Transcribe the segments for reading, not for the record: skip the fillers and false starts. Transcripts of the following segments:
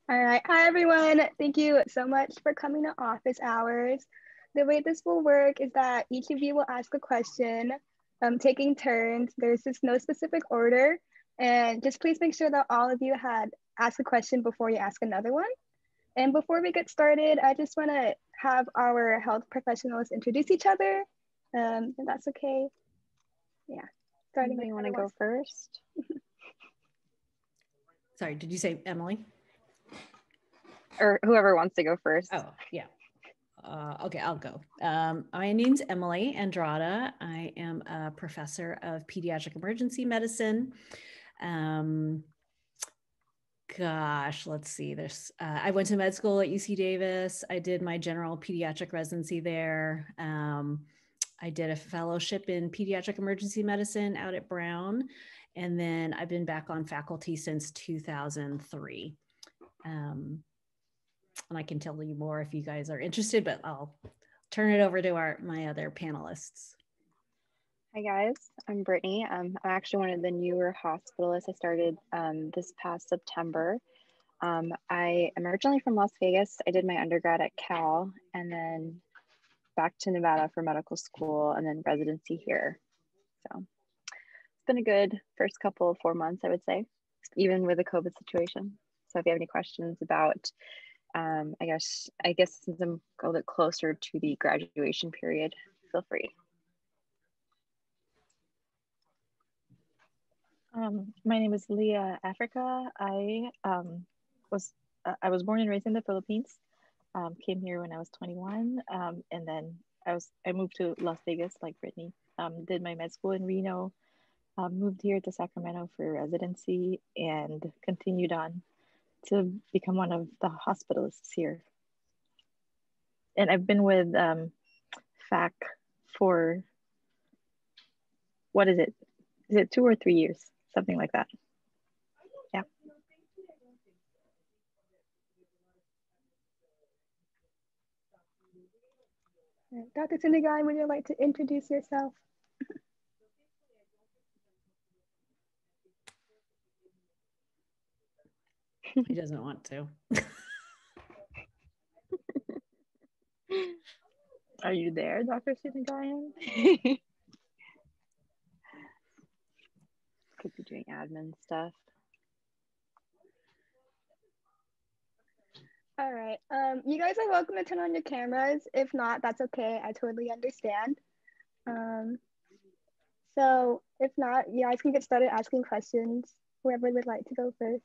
All right. Hi, everyone. Thank you so much for coming to office hours. The way this will work is that each of you will ask a question, taking turns. There's just no specific order. And just please make sure that all of you had asked a question before you ask another one. And before we get started, I just want to have our health professionals introduce each other. If that's okay. Yeah. Starting. You want to go first? Sorry, did you say Emily? Or whoever wants to go first. Oh, yeah. Okay, I'll go. My name's Emily Andrada. I am a professor of pediatric emergency medicine. Gosh, let's see. I went to med school at UC Davis. I did my general pediatric residency there. I did a fellowship in pediatric emergency medicine out at Brown. And then I've been back on faculty since 2003. And I can tell you more if you guys are interested, but I'll turn it over to my other panelists. Hi guys, I'm Brittany. I'm actually one of the newer hospitalists. I started this past September. I am originally from Las Vegas. I did my undergrad at Cal and then back to Nevada for medical school and then residency here. So it's been a good first 4 months, I would say, even with the COVID situation. So if you have any questions about I guess since I'm a little bit closer to the graduation period, feel free. My name is Leah Africa. I was born and raised in the Philippines. Came here when I was 21, and then I moved to Las Vegas like Brittany. Did my med school in Reno. Moved here to Sacramento for residency and continued on to become one of the hospitalists here. And I've been with FAHC for, what is it? Is it 2 or 3 years? Something like that. Yeah. Dr. Sinigayan, would you like to introduce yourself? He doesn't want to. Are you there, Dr. Sinigayan? Could be doing admin stuff. All right. You guys are welcome to turn on your cameras. If not, that's okay. I totally understand. So if not, you guys can get started asking questions. Whoever would like to go first.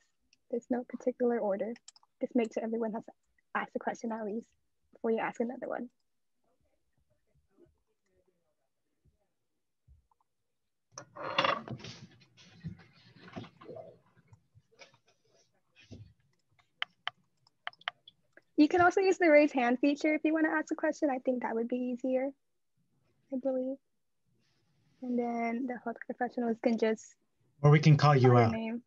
There's no particular order. Just make sure everyone has asked a question at least before you ask another one. You can also use the raise hand feature if you want to ask a question. I think that would be easier, I believe. And then the health professionals can just... Or we can call you out. Name.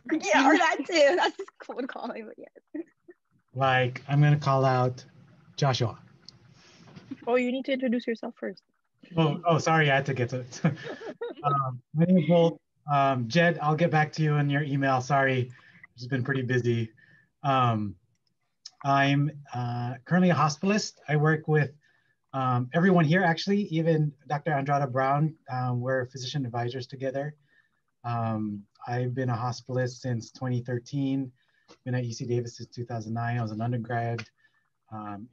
Yeah, or that too. That's just cold calling, but yes. Like, I'm going to call out Joshua. Oh, you need to introduce yourself first. Oh, sorry, I had to get to it. My name is Bolt. Jed, I'll get back to you in your email. Sorry, it's been pretty busy. I'm currently a hospitalist. I work with everyone here, actually, even Dr. Andrada Brown. We're physician advisors together. I've been a hospitalist since 2013. Been at UC Davis since 2009. I was an undergrad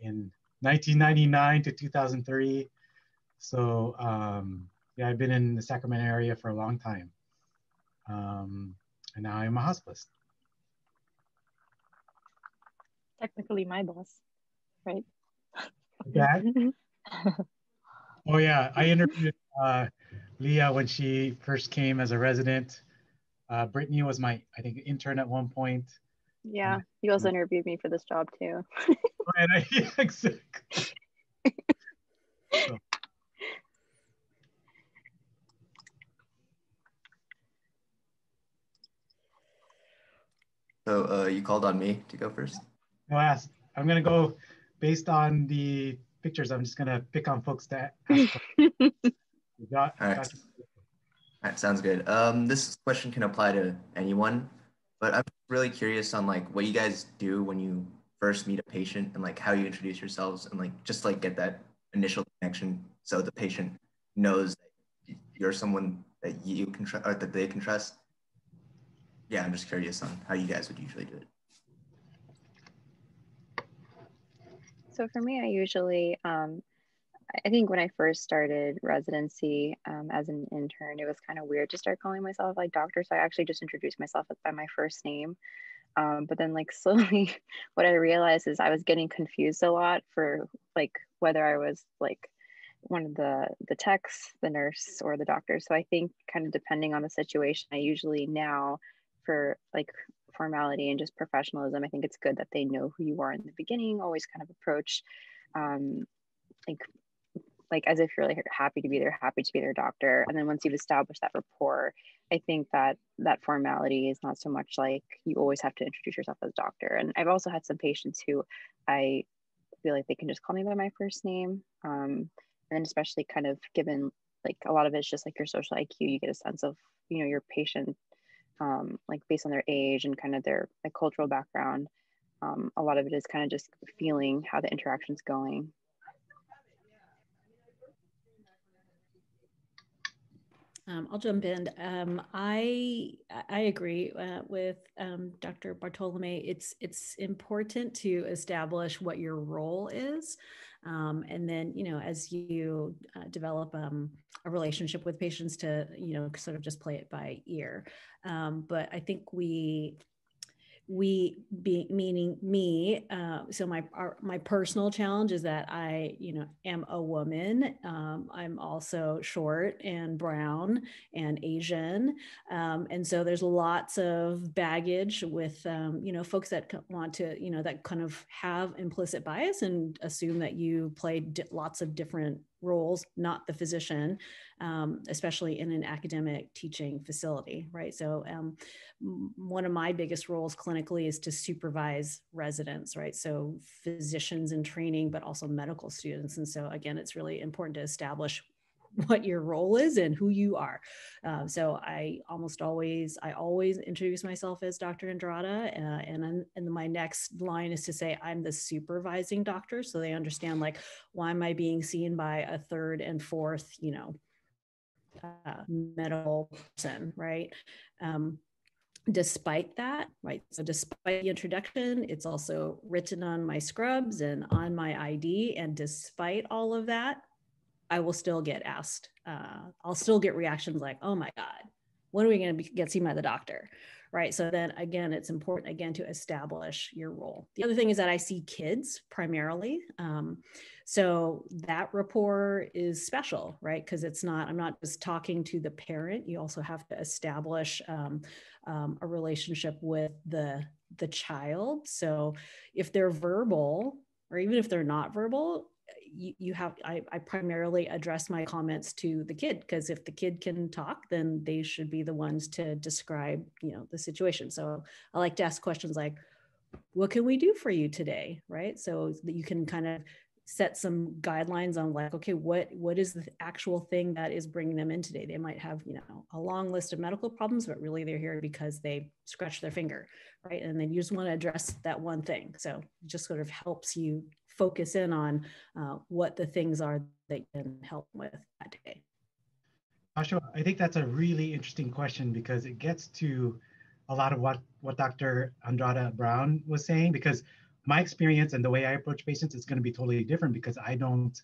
in 1999 to 2003. So yeah, I've been in the Sacramento area for a long time. And now I'm a hospitalist. Technically my boss, right? Yeah. Oh yeah, I interviewed Leah when she first came as a resident. Brittany was my, I think, intern at one point. Yeah, you also interviewed me for this job too. Right, yeah, exactly. So you called on me to go first? No, I'm gonna go based on the pictures. I'm just gonna pick on folks that ask. All right, sounds good. This question can apply to anyone. but I'm really curious on like what you guys do when you first meet a patient and like how you introduce yourselves and like just like get that initial connection so the patient knows that you're someone that you can trust or that they can trust. Yeah, I'm just curious on how you guys would usually do it. So for me, I usually, I think when I first started residency as an intern, it was kind of weird to start calling myself like doctor. So I actually just introduced myself by my first name. But then like slowly what I realized is I was getting confused a lot for like whether I was like one of the techs, the nurse, or the doctor. So I think kind of depending on the situation, I usually now for like formality and just professionalism, I think it's good that they know who you are in the beginning, always kind of approach um, like as if you're like happy to be their doctor. And then once you've established that rapport, I think that that formality is not so much like you always have to introduce yourself as doctor. And I've also had some patients who I feel like they can just call me by my first name. And then especially kind of given like a lot of it's just like your social IQ, you get a sense of, you know, your patient like based on their age and kind of their like cultural background. A lot of it is kind of just feeling how the interaction's going. I'll jump in. I agree with Dr. Bartolome. It's important to establish what your role is, and then as you develop a relationship with patients to sort of just play it by ear. But I think meaning me, so my personal challenge is that I am a woman. I'm also short and brown and Asian, and so there's lots of baggage with folks that want to that kind of have implicit bias and assume that you play lots of different roles, not the physician, especially in an academic teaching facility, right? So one of my biggest roles clinically is to supervise residents, right? So physicians in training, but also medical students. And so again, it's really important to establish what your role is and who you are. So I always introduce myself as Dr. Andrada, and my next line is to say I'm the supervising doctor, so they understand like why am I being seen by a third and fourth, medical person, right? Despite that, right? So despite the introduction, it's also written on my scrubs and on my ID. And despite all of that, I will still get asked, I'll still get reactions like, oh my God, when are we going to get seen by the doctor? Right. So then again, it's important again to establish your role. The other thing is that I see kids primarily. So that rapport is special, right? Because I'm not just talking to the parent. You also have to establish a relationship with the child. So if they're verbal, or even if they're not verbal, I primarily address my comments to the kid, because if the kid can talk, then they should be the ones to describe, the situation. So I like to ask questions like, what can we do for you today? Right. So that you can kind of set some guidelines on like, okay, what is the actual thing that is bringing them in today? They might have, a long list of medical problems, but really they're here because they scratched their finger, right? And then you just want to address that one thing. So it just sort of helps you focus in on what the things are that can help with that day. Joshua, I think that's a really interesting question because it gets to a lot of what Dr. Andrada Brown was saying, because my experience and the way I approach patients is going to be totally different because I don't,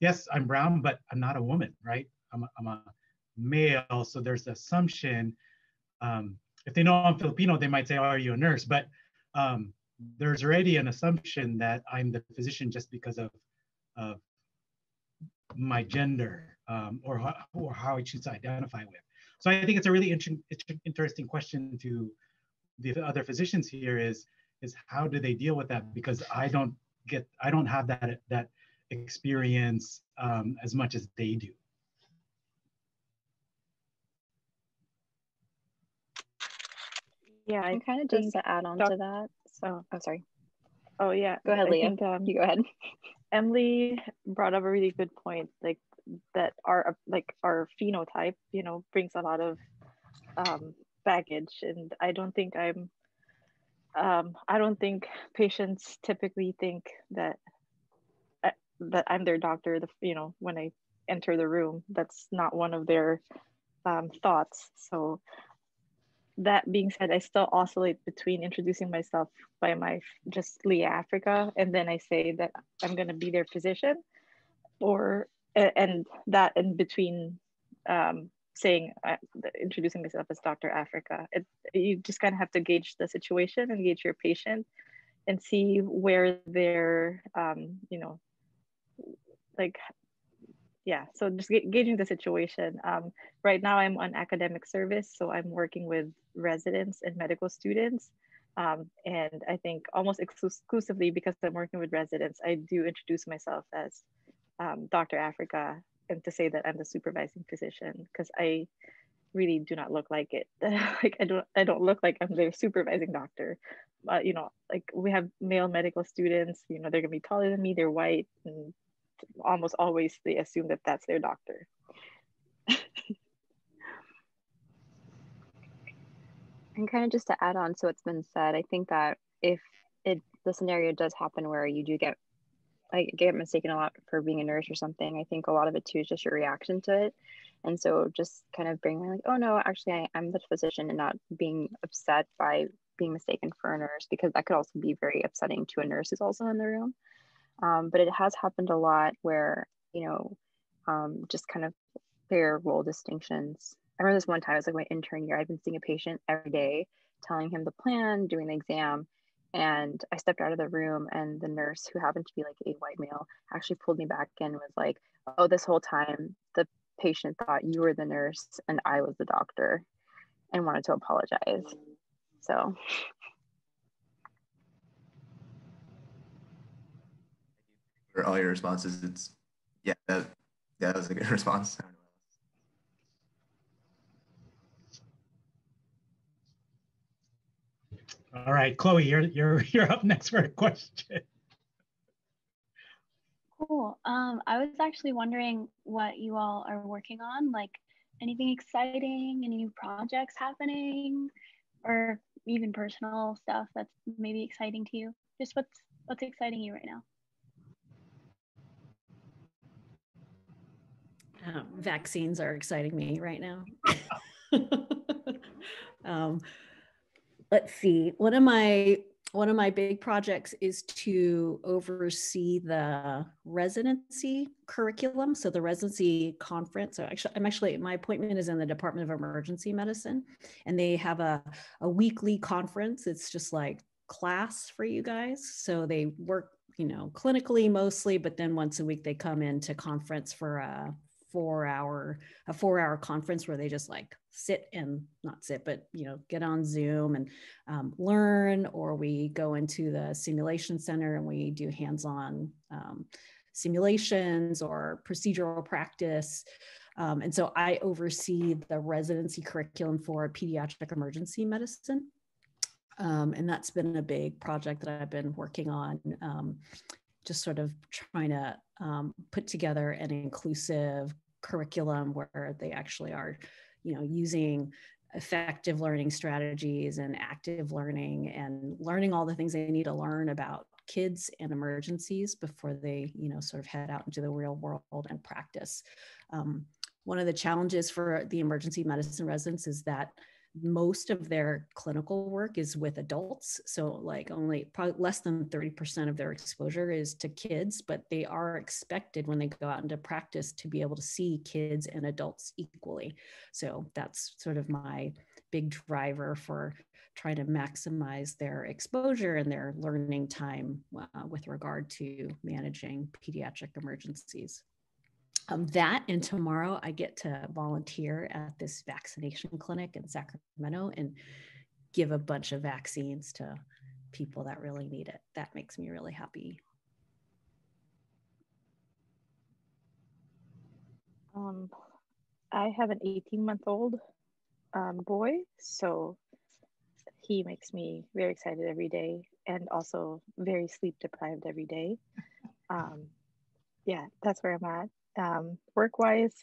yes, I'm brown, but I'm not a woman, right? I'm a male, so there's the assumption, if they know I'm Filipino, they might say, oh, are you a nurse? But there's already an assumption that I'm the physician just because of my gender or how I choose to identify with. So I think it's a really interesting question to the other physicians here is how do they deal with that? Because I don't have that experience as much as they do. Yeah, I kind of just to add on to that. So, oh, sorry. Oh yeah. Go ahead, Leah. I think, you go ahead. Emily brought up a really good point, like that our phenotype, brings a lot of baggage, and I don't think I don't think patients typically think that that I'm their doctor. When I enter the room, that's not one of their thoughts. So that being said, I still oscillate between introducing myself by my just Leah Africa, and then I say that I'm going to be their physician, and that in between saying introducing myself as Dr. Africa. You just kind of have to gauge the situation and gauge your patient and see where they're so just gauging the situation. Right now I'm on academic service, so I'm working with residents and medical students. And I think almost exclusively because I'm working with residents, I do introduce myself as Dr. Africa, and to say that I'm the supervising physician, because I really do not look like it. Like I don't look like I'm their supervising doctor. Like we have male medical students, they're gonna be taller than me, they're white, and almost always they assume that that's their doctor. And kind of just to add on to what's been said, I think that if the scenario does happen where you do get mistaken a lot for being a nurse or something, I think a lot of it too is just your reaction to it. And so just kind of being like, oh no, actually I'm the physician, and not being upset by being mistaken for a nurse, because that could also be very upsetting to a nurse who's also in the room. But it has happened a lot where, just kind of clear role distinctions. I remember this one time, it was like my intern year, I'd been seeing a patient every day, telling him the plan, doing the exam. And I stepped out of the room, and the nurse, who happened to be like a white male, actually pulled me back in and was like, oh, this whole time the patient thought you were the nurse and I was the doctor, and wanted to apologize. So. For all your responses, that was a good response. All right, Chloe, you're up next for a question. Cool. I was actually wondering what you all are working on, like anything exciting, any new projects happening, or even personal stuff that's maybe exciting to you. Just what's exciting you right now? Vaccines are exciting me right now. Let's see. One of my big projects is to oversee the residency curriculum. So the residency conference. So my appointment is in the Department of Emergency Medicine, and they have a weekly conference. It's just like class for you guys. So they work, clinically mostly, but then once a week they come into conference for a 4-hour conference where they just like get on Zoom and learn, or we go into the simulation center and we do hands-on simulations or procedural practice. And so I oversee the residency curriculum for pediatric emergency medicine. And that's been a big project that I've been working on, just sort of trying to put together an inclusive curriculum where they actually are, using effective learning strategies and active learning and learning all the things they need to learn about kids and emergencies before they, sort of head out into the real world and practice. One of the challenges for the emergency medicine residents is that most of their clinical work is with adults. So like only probably less than 30% of their exposure is to kids, but they are expected when they go out into practice to be able to see kids and adults equally. So that's sort of my big driver for trying to maximize their exposure and their learning time with regard to managing pediatric emergencies. That, and tomorrow I get to volunteer at this vaccination clinic in Sacramento and give a bunch of vaccines to people that really need it. That makes me really happy. I have an 18-month-old boy, so he makes me very excited every day, and also very sleep deprived every day. Yeah, that's where I'm at. Work-wise,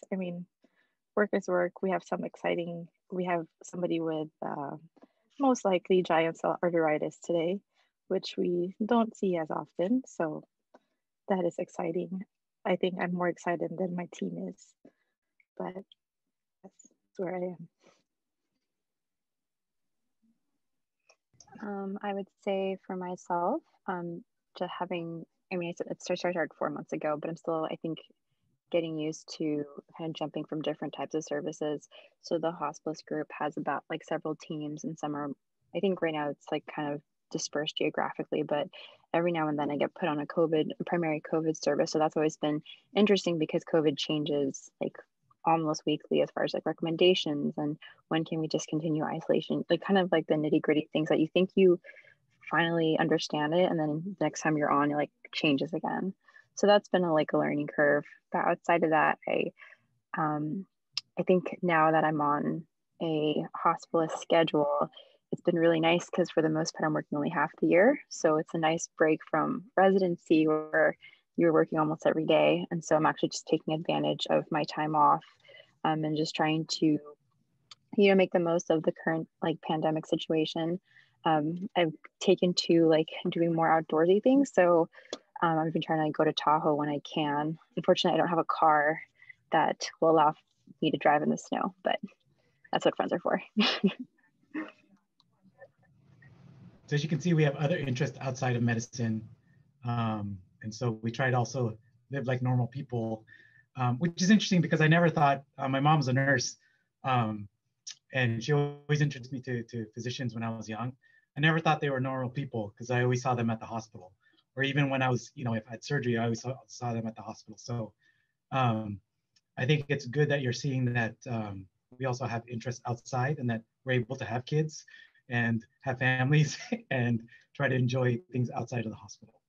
work is work. We have some exciting we have somebody with most likely giant cell arteritis today, which we don't see as often. So that is exciting. I think I'm more excited than my team is, but that's where I am. I would say for myself, to having, I mean, it started 4 months ago, but I'm still, I think, getting used to kind of jumping from different types of services. So the hospice group has about like several teams, and some are, I think right now it's like kind of dispersed geographically, but every now and then I get put on a primary COVID service. So that's always been interesting because COVID changes like almost weekly as far as like recommendations and when can we discontinue isolation, like kind of like the nitty gritty things that you think you finally understand it, and then the next time you're on, it like changes again. So that's been a learning curve. But outside of that, I think now that I'm on a hospitalist schedule, it's been really nice because for the most part, I'm working only half the year. So it's a nice break from residency where you're working almost every day. And so I'm actually just taking advantage of my time off, and just trying to, make the most of the current like pandemic situation. I've taken to like doing more outdoorsy things. So I've been trying to go to Tahoe when I can. Unfortunately, I don't have a car that will allow me to drive in the snow, but that's what friends are for. So as you can see, we have other interests outside of medicine. And so we try to also live like normal people, which is interesting because I never thought, my mom's a nurse, and she always introduced me to physicians when I was young. I never thought they were normal people because I always saw them at the hospital. Or even when I was, if I had surgery, I always saw them at the hospital. So I think it's good that you're seeing that we also have interests outside and that we're able to have kids and have families and try to enjoy things outside of the hospital.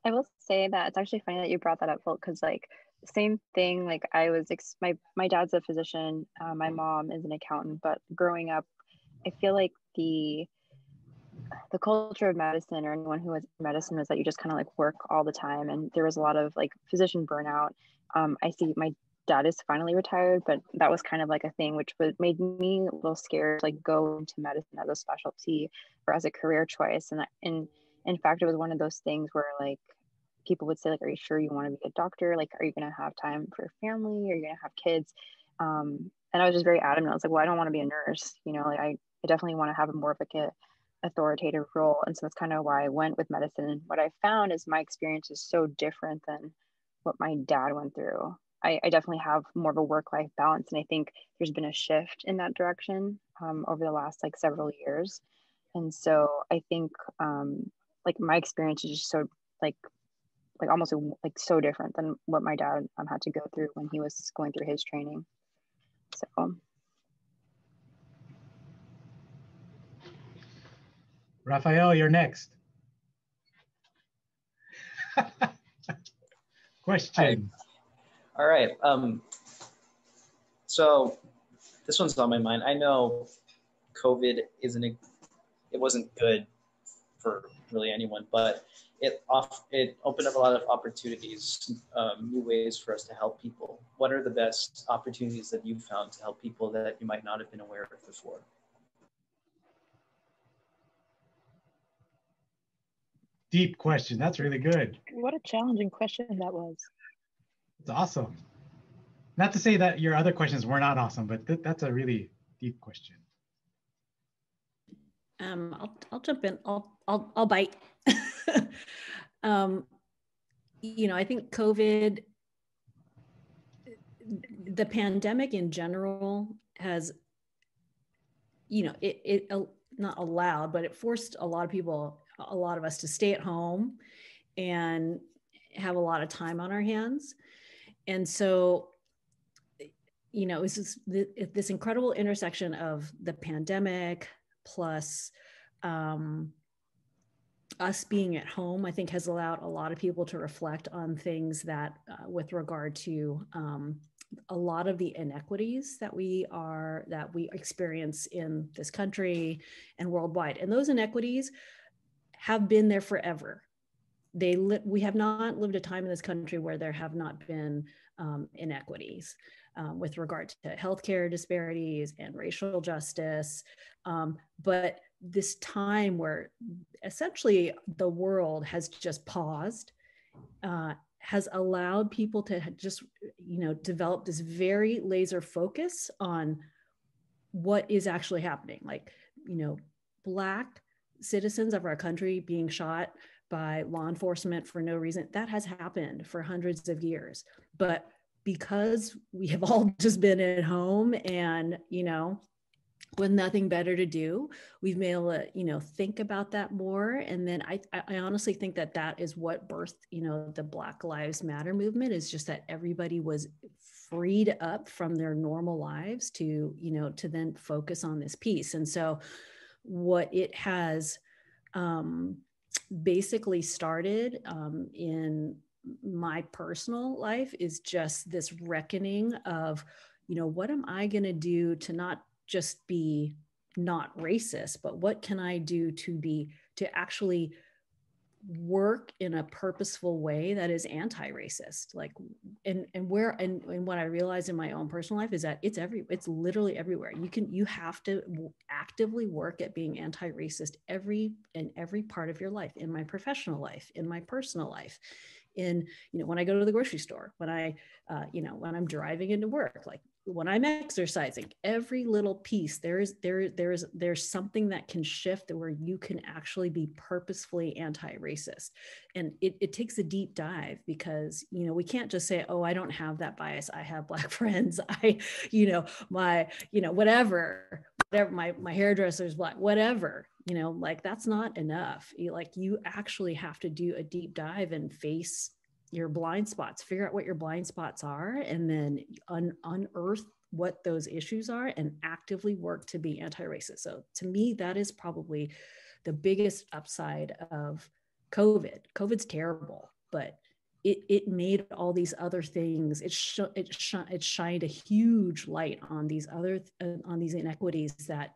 I will say that it's actually funny that you brought that up, Phil, because like same thing, like I was, my dad's a physician, my mom is an accountant, but growing up, I feel like the culture of medicine, or anyone who was in medicine, is that you just kind of like work all the time. And there was a lot of like physician burnout. I see my dad is finally retired, but that was kind of like a thing which made me a little scared to like go into medicine as a specialty or as a career choice. And in fact, it was one of those things where like people would say like, are you sure you want to be a doctor? Like, are you going to have time for your family? Are you going to have kids? And I was just very adamant. I was like, well, I don't want to be a nurse. Like I definitely want to have a more of like a authoritative role. And so that's kind of why I went with medicine. And what I found is my experience is so different than what my dad went through. I definitely have more of a work-life balance. And I think there's been a shift in that direction over the last like several years. And so I think like my experience is just so like almost like so different than what my dad had to go through when he was going through his training. So. Raphael, you're next. Question. All right. So this one's on my mind. I know COVID it wasn't good for really anyone, but it opened up a lot of opportunities, new ways for us to help people. What are the best opportunities that you've found to help people that you might not have been aware of before? Deep question. That's really good. What a challenging question that was. It's awesome. Not to say that your other questions were not awesome, but that's a really deep question. I'll jump in. I'll bite. I think COVID, the pandemic in general has, it not allowed, but it forced a lot of us to stay at home and have a lot of time on our hands. And so, it was this incredible intersection of the pandemic plus us being at home, I think has allowed a lot of people to reflect on things that with regard to a lot of the inequities that we experience in this country and worldwide. And those inequities have been there forever. We have not lived a time in this country where there have not been inequities. with regard to healthcare disparities and racial justice. But this time where essentially the world has just paused, has allowed people to just, develop this very laser focus on what is actually happening. Like, Black citizens of our country being shot by law enforcement for no reason, that has happened for hundreds of years. But because we have all just been at home and, with nothing better to do, we've been able to, think about that more. And then I honestly think that that is what birthed, the Black Lives Matter movement, is just that everybody was freed up from their normal lives to, to then focus on this piece. And so what it has basically started in my personal life is just this reckoning of, what am I going to do to not just be not racist, but what can I do to actually work in a purposeful way that is anti-racist? Like, and what I realized in my own personal life is that it's literally everywhere. You have to actively work at being anti-racist in every part of your life, in my professional life, in my personal life, in, when I go to the grocery store, when I, when I'm driving into work, like when I'm exercising, every little piece, there's something that can shift where you can actually be purposefully anti-racist. And it takes a deep dive, because, we can't just say, oh, I don't have that bias, I have Black friends, whatever, my hairdresser's Black, whatever, like that's not enough. You actually have to do a deep dive and face your blind spots, figure out what your blind spots are, and then unearth what those issues are and actively work to be anti-racist. So to me, that is probably the biggest upside of COVID. COVID's terrible, but it made all these other things. It shined a huge light on these inequities that,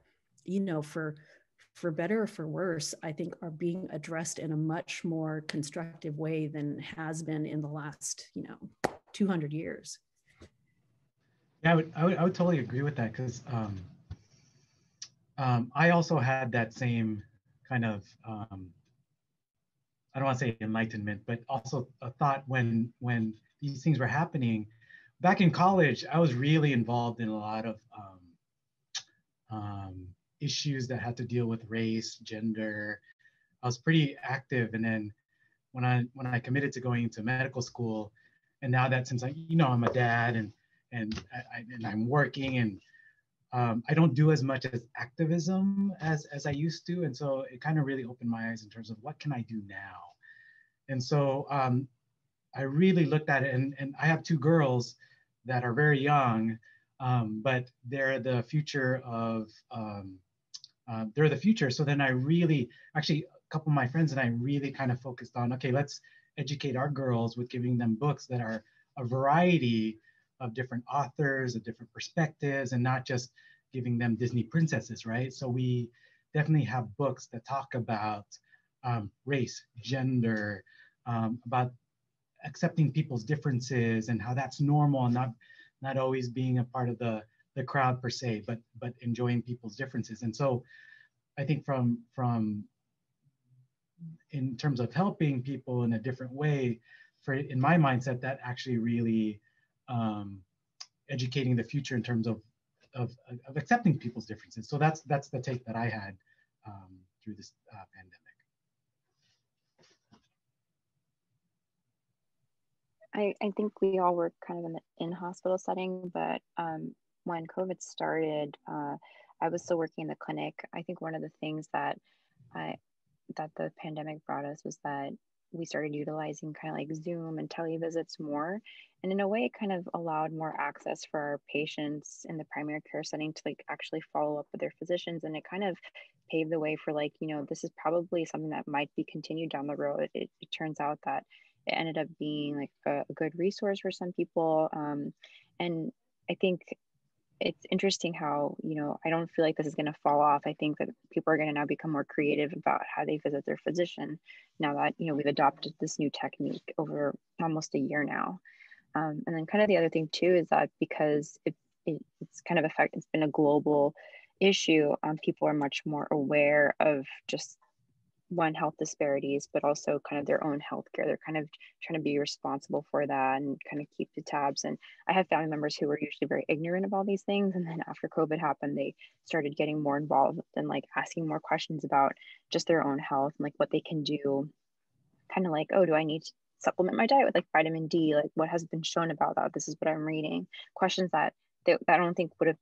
for better or for worse, I think are being addressed in a much more constructive way than has been in the last, 200 years. Yeah, I would totally agree with that, because I also had that same kind of, I don't want to say enlightenment, but also a thought when these things were happening. Back in college, I was really involved in a lot of issues that had to deal with race, gender. I was pretty active. And then when I committed to going into medical school, and now that since I'm a dad and I'm working, and I don't do as much as activism as I used to. And so it kind of really opened my eyes in terms of what can I do now? And so I really looked at it, and I have two girls that are very young, but they're the future of, they're the future. So then actually a couple of my friends and I really kind of focused on, okay, let's educate our girls with giving them books that are a variety of different authors, of different perspectives, and not just giving them Disney princesses, right? So we definitely have books that talk about race, gender, about accepting people's differences and how that's normal, and not always being a part of the crowd per se, but enjoying people's differences. And so I think from in terms of helping people in a different way, in my mindset, that actually really educating the future in terms of accepting people's differences. So that's the take that I had through this pandemic. I think we all work kind of in the in-hospital setting, but when COVID started, I was still working in the clinic. I think one of the things that the pandemic brought us was that we started utilizing kind of like Zoom and televisits more. And in a way, it kind of allowed more access for our patients in the primary care setting to like actually follow up with their physicians. And it kind of paved the way for like, this is probably something that might be continued down the road. It turns out that it ended up being like a good resource for some people. And I think it's interesting how, I don't feel like this is going to fall off. I think that people are going to now become more creative about how they visit their physician now that, we've adopted this new technique over almost a year now. And then kind of the other thing too is that because it's kind of it's been a global issue, people are much more aware of just one, health disparities, but also kind of their own healthcare. They're kind of trying to be responsible for that and kind of keep the tabs. And I have family members who were usually very ignorant of all these things. And then after COVID happened, they started getting more involved and like asking more questions about just their own health and like what they can do. Kind of like, oh, do I need to supplement my diet with like vitamin D? Like what has been shown about that? This is what I'm reading. Questions that I don't think would have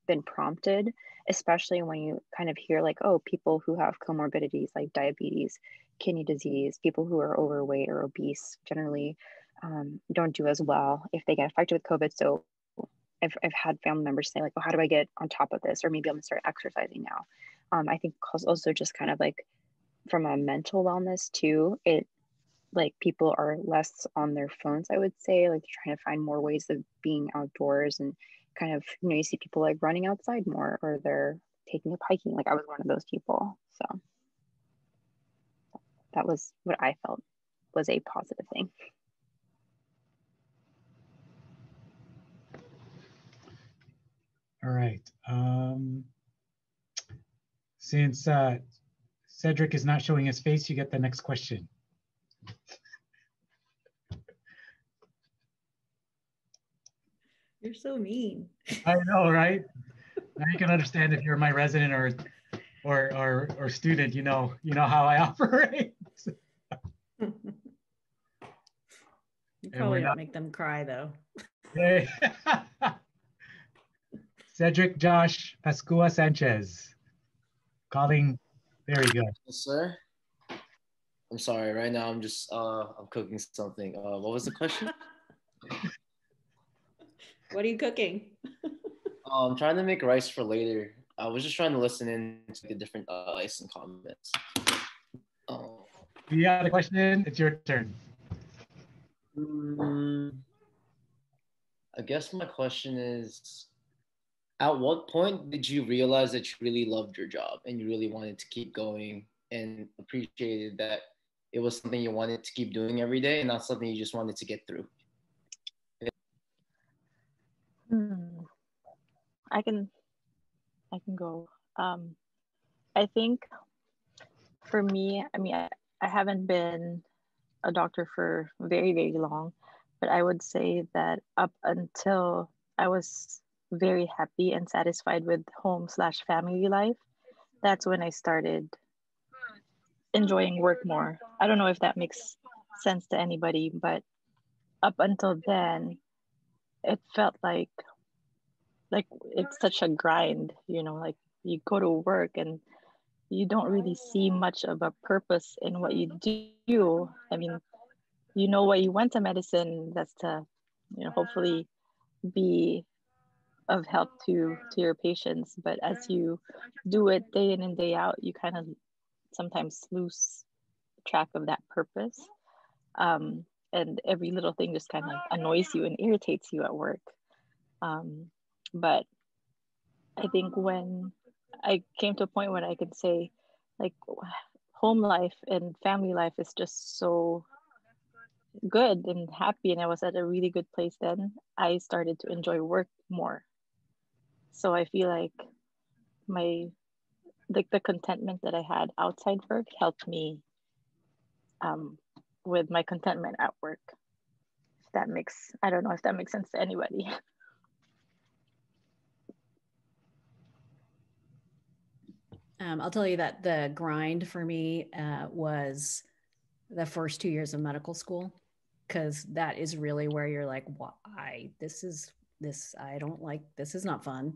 been prompted, especially when you kind of hear like, oh, people who have comorbidities like diabetes, kidney disease, people who are overweight or obese generally don't do as well if they get affected with COVID. So I've had family members say like, oh, how do I get on top of this? Or maybe I'm gonna start exercising now. I think also just kind of like from a mental wellness too, it like people are less on their phones, I would say, like they're trying to find more ways of being outdoors and kind of, you know, you see people like running outside more or they're taking up hiking. Like I was one of those people. So that was what I felt was a positive thing. All right. Since Cedric is not showing his face, you get the next question. You're so mean. I know, right? Now you can understand if you're my resident or student, you know how I operate. You probably don't make them cry though. Hey. Cedric Josh Pascua Sanchez. Calling, there we go. Yes, sir. I'm sorry, right now I'm just I'm cooking something. What was the question? What are you cooking? I'm trying to make rice for later. I was just trying to listen in to the different likes and comments. You got a question? It's your turn. I guess my question is, at what point did you realize that you really loved your job and you really wanted to keep going and appreciated that it was something you wanted to keep doing every day and not something you just wanted to get through? I can go. I think for me, I mean, I haven't been a doctor for very, very long, but I would say that up until I was very happy and satisfied with home/family life, that's when I started enjoying work more. I don't know if that makes sense to anybody, but up until then, it felt like it's such a grind, you know, like you go to work and you don't really see much of a purpose in what you do. I mean, you know what you went to medicine, that's to, you know, hopefully be of help to your patients. But as you do it day in and day out, you kind of sometimes lose track of that purpose. And every little thing just kind of annoys you and irritates you at work. But I think when I came to a point where I could say, like, home life and family life is just so good and happy, and I was at a really good place then, I started to enjoy work more. So I feel like the contentment that I had outside work helped me with my contentment at work. I don't know if that makes sense to anybody. I'll tell you that the grind for me was the first 2 years of medical school, because that is really where you're like, why? I don't like, this is not fun.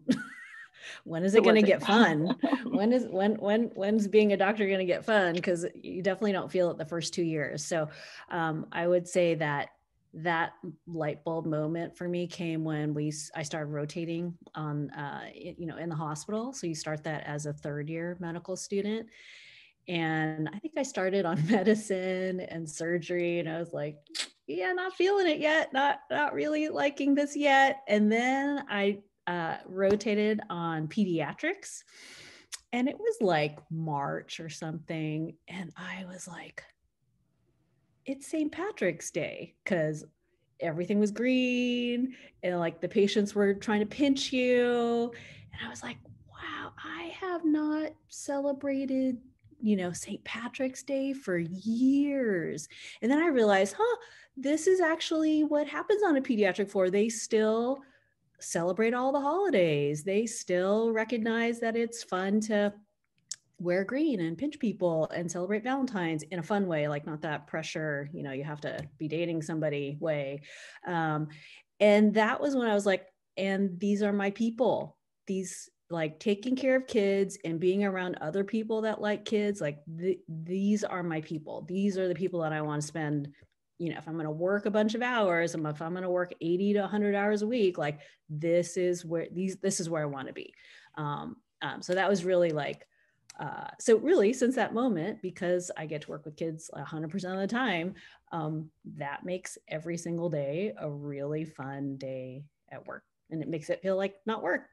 When is it going to get fun? When's being a doctor going to get fun? Because you definitely don't feel it the first 2 years. So I would say that light bulb moment for me came when I started rotating on, in the hospital. So you start that as a third year medical student. And I think I started on medicine and surgery, and I was like, yeah, not feeling it yet. Not really liking this yet. And then I rotated on pediatrics, and it was like March or something. And I was like, it's St. Patrick's Day, because everything was green and like the patients were trying to pinch you. And I was like, wow, I have not celebrated, you know, St. Patrick's Day for years. And then I realized, this is actually what happens on a pediatric floor. They still celebrate all the holidays. They still recognize that it's fun to wear green and pinch people and celebrate Valentine's in a fun way, like not that pressure, you know, you have to be dating somebody way. And that was when I was like, and these are my people. These, like, taking care of kids and being around other people that like kids, like these are my people. These are the people that I want to spend, you know, if I'm going to work a bunch of hours, and if I'm going to work 80 to 100 hours a week, like this is where I want to be. So that was really like, so really since that moment, because I get to work with kids 100% of the time, that makes every single day a really fun day at work, and it makes it feel like not work.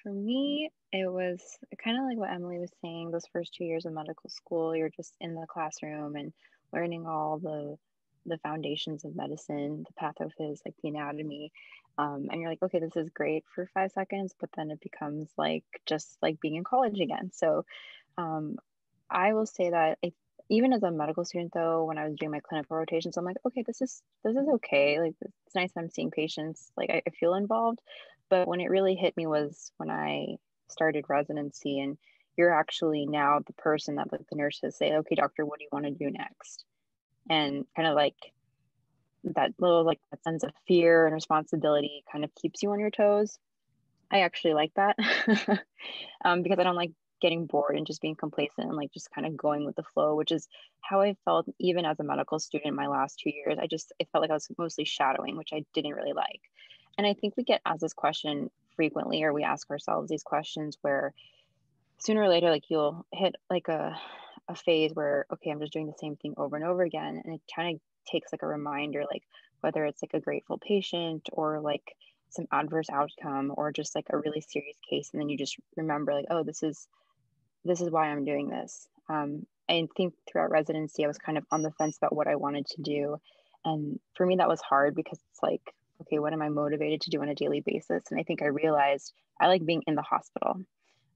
For me, it was kind of like what Emily was saying. Those first 2 years of medical school, you're just in the classroom and learning all the foundations of medicine, the pathophys, like the anatomy. And you're like, okay, this is great for 5 seconds, but then it becomes like just like being in college again. So I will say that even as a medical student, though, when I was doing my clinical rotations, I'm like, okay, this is okay. Like, it's nice that I'm seeing patients. Like, I feel involved. But when it really hit me was when I started residency, and you're actually now the person that, like, the nurses say, okay, doctor, what do you want to do next? And kind of like that little, like, that sense of fear and responsibility kind of keeps you on your toes. I actually like that because I don't like getting bored and just being complacent and like just kind of going with the flow, which is how I felt even as a medical student my last 2 years. It felt like I was mostly shadowing, which I didn't really like. And I think we get asked this question frequently, or we ask ourselves these questions where sooner or later, like, you'll hit like a phase where, okay, I'm just doing the same thing over and over again. And it kind of takes like a reminder, like whether it's like a grateful patient or like some adverse outcome or just like a really serious case. And then you just remember, like, oh, this is why I'm doing this. I think throughout residency, I was kind of on the fence about what I wanted to do. And for me, that was hard because it's like, okay, what am I motivated to do on a daily basis? And I think I realized I like being in the hospital.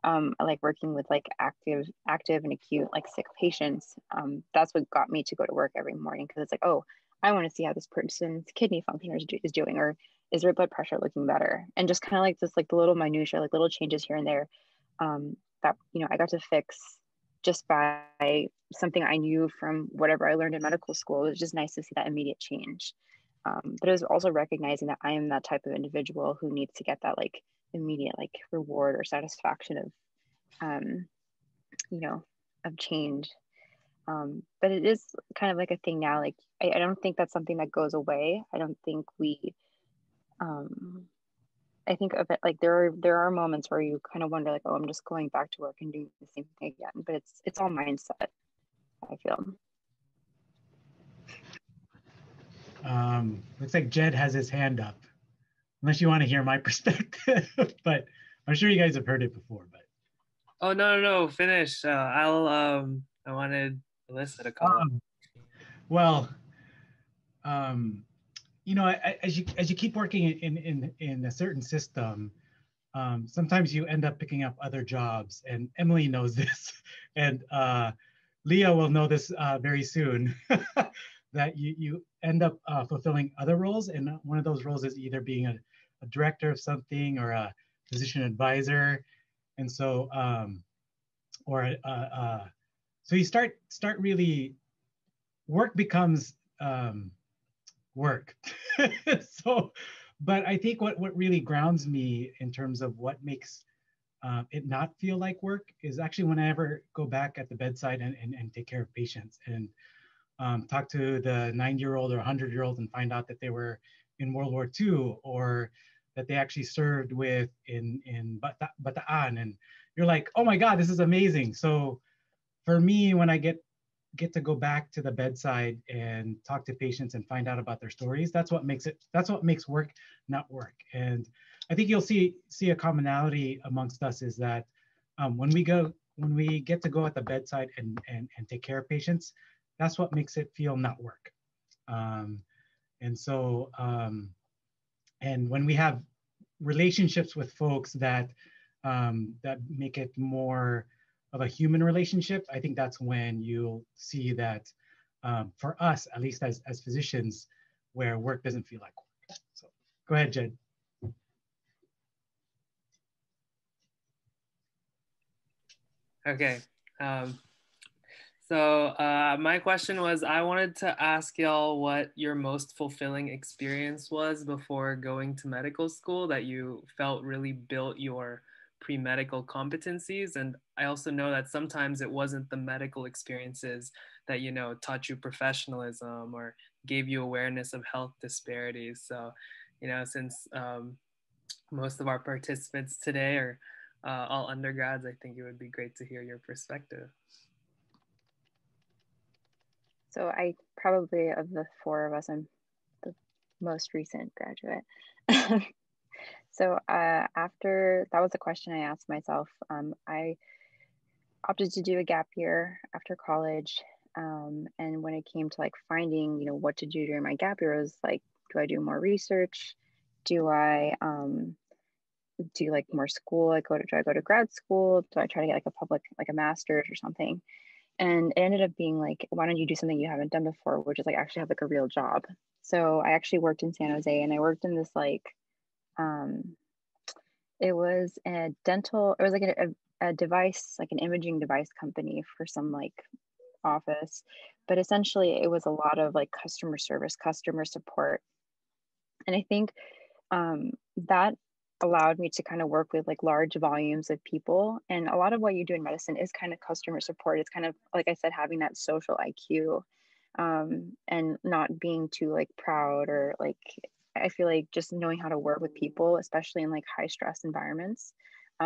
I like working with like active and acute, like, sick patients. That's what got me to go to work every morning, because it's like, oh, I want to see how this person's kidney function is doing, or is their blood pressure looking better? And just kind of like this, like the little minutia, like little changes here and there, that, you know, I got to fix just by something I knew from whatever I learned in medical school. It was just nice to see that immediate change. But it was also recognizing that I am that type of individual who needs to get that like immediate like reward or satisfaction of, you know, of change. But it is kind of like a thing now. Like, I don't think that's something that goes away. I don't think I think of it like there are moments where you kind of wonder, like, oh, I'm just going back to work and doing the same thing again. But it's all mindset, I feel. Looks like Jed has his hand up, unless you want to hear my perspective, but I'm sure you guys have heard it before. But oh, no, finish. I wanted Alyssa to come. You know, as you keep working in a certain system, sometimes you end up picking up other jobs, and Emily knows this, and Leah will know this very soon, that you end up fulfilling other roles, and one of those roles is either being a director of something or a physician advisor, and so so you start really, work becomes work. So, but I think what really grounds me in terms of what makes it not feel like work is actually when I ever go back at the bedside and take care of patients and talk to the 90-year-old or 100-year-old and find out that they were in World War II, or that they actually served with in Bataan, and you're like, oh my God, this is amazing. So for me, when I get to go back to the bedside and talk to patients and find out about their stories, that's what makes work not work. And I think you'll see a commonality amongst us is that when when we get to go at the bedside and take care of patients, that's what makes it feel not work. And so, and when we have relationships with folks that that make it more of a human relationship, I think that's when you'll see that for us, at least as physicians, where work doesn't feel like work. So go ahead, Jed. Okay. So my question was, I wanted to ask y'all what your most fulfilling experience was before going to medical school that you felt really built your pre-medical competencies. And I also know that sometimes it wasn't the medical experiences that, you know, taught you professionalism or gave you awareness of health disparities. So, you know, since most of our participants today are all undergrads, I think it would be great to hear your perspective. So I probably, of the four of us, I'm the most recent graduate. So after, that was the question I asked myself. I opted to do a gap year after college. And when it came to like finding, you know, what to do during my gap year, it was like, do I do more research? Do I do like more school? Like, do I go to grad school? Do I try to get like a public, like a master's or something? And it ended up being like, why don't you do something you haven't done before, which is like actually have like a real job. So I actually worked in San Jose, and I worked in this like, it was a dental, it was like a device, like an imaging device company for some like office. But essentially it was a lot of like customer service, customer support. And I think that allowed me to kind of work with like large volumes of people. And a lot of what you do in medicine is kind of customer support. It's kind of, like I said, having that social IQ and not being too like proud, or like, I feel like just knowing how to work with people, especially in like high stress environments.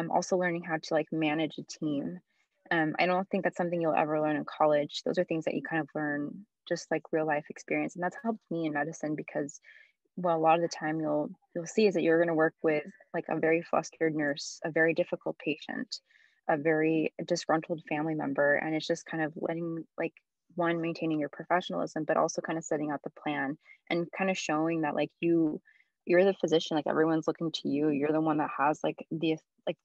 Also learning how to like manage a team. I don't think that's something you'll ever learn in college. Those are things that you kind of learn just like real life experience. And that's helped me in medicine because, well, a lot of the time you'll see is that you're going to work with like a very flustered nurse, a very difficult patient, a very disgruntled family member. And it's just kind of letting like, one, maintaining your professionalism, but also kind of setting out the plan and kind of showing that like you're the physician, like everyone's looking to you. You're the one that has like the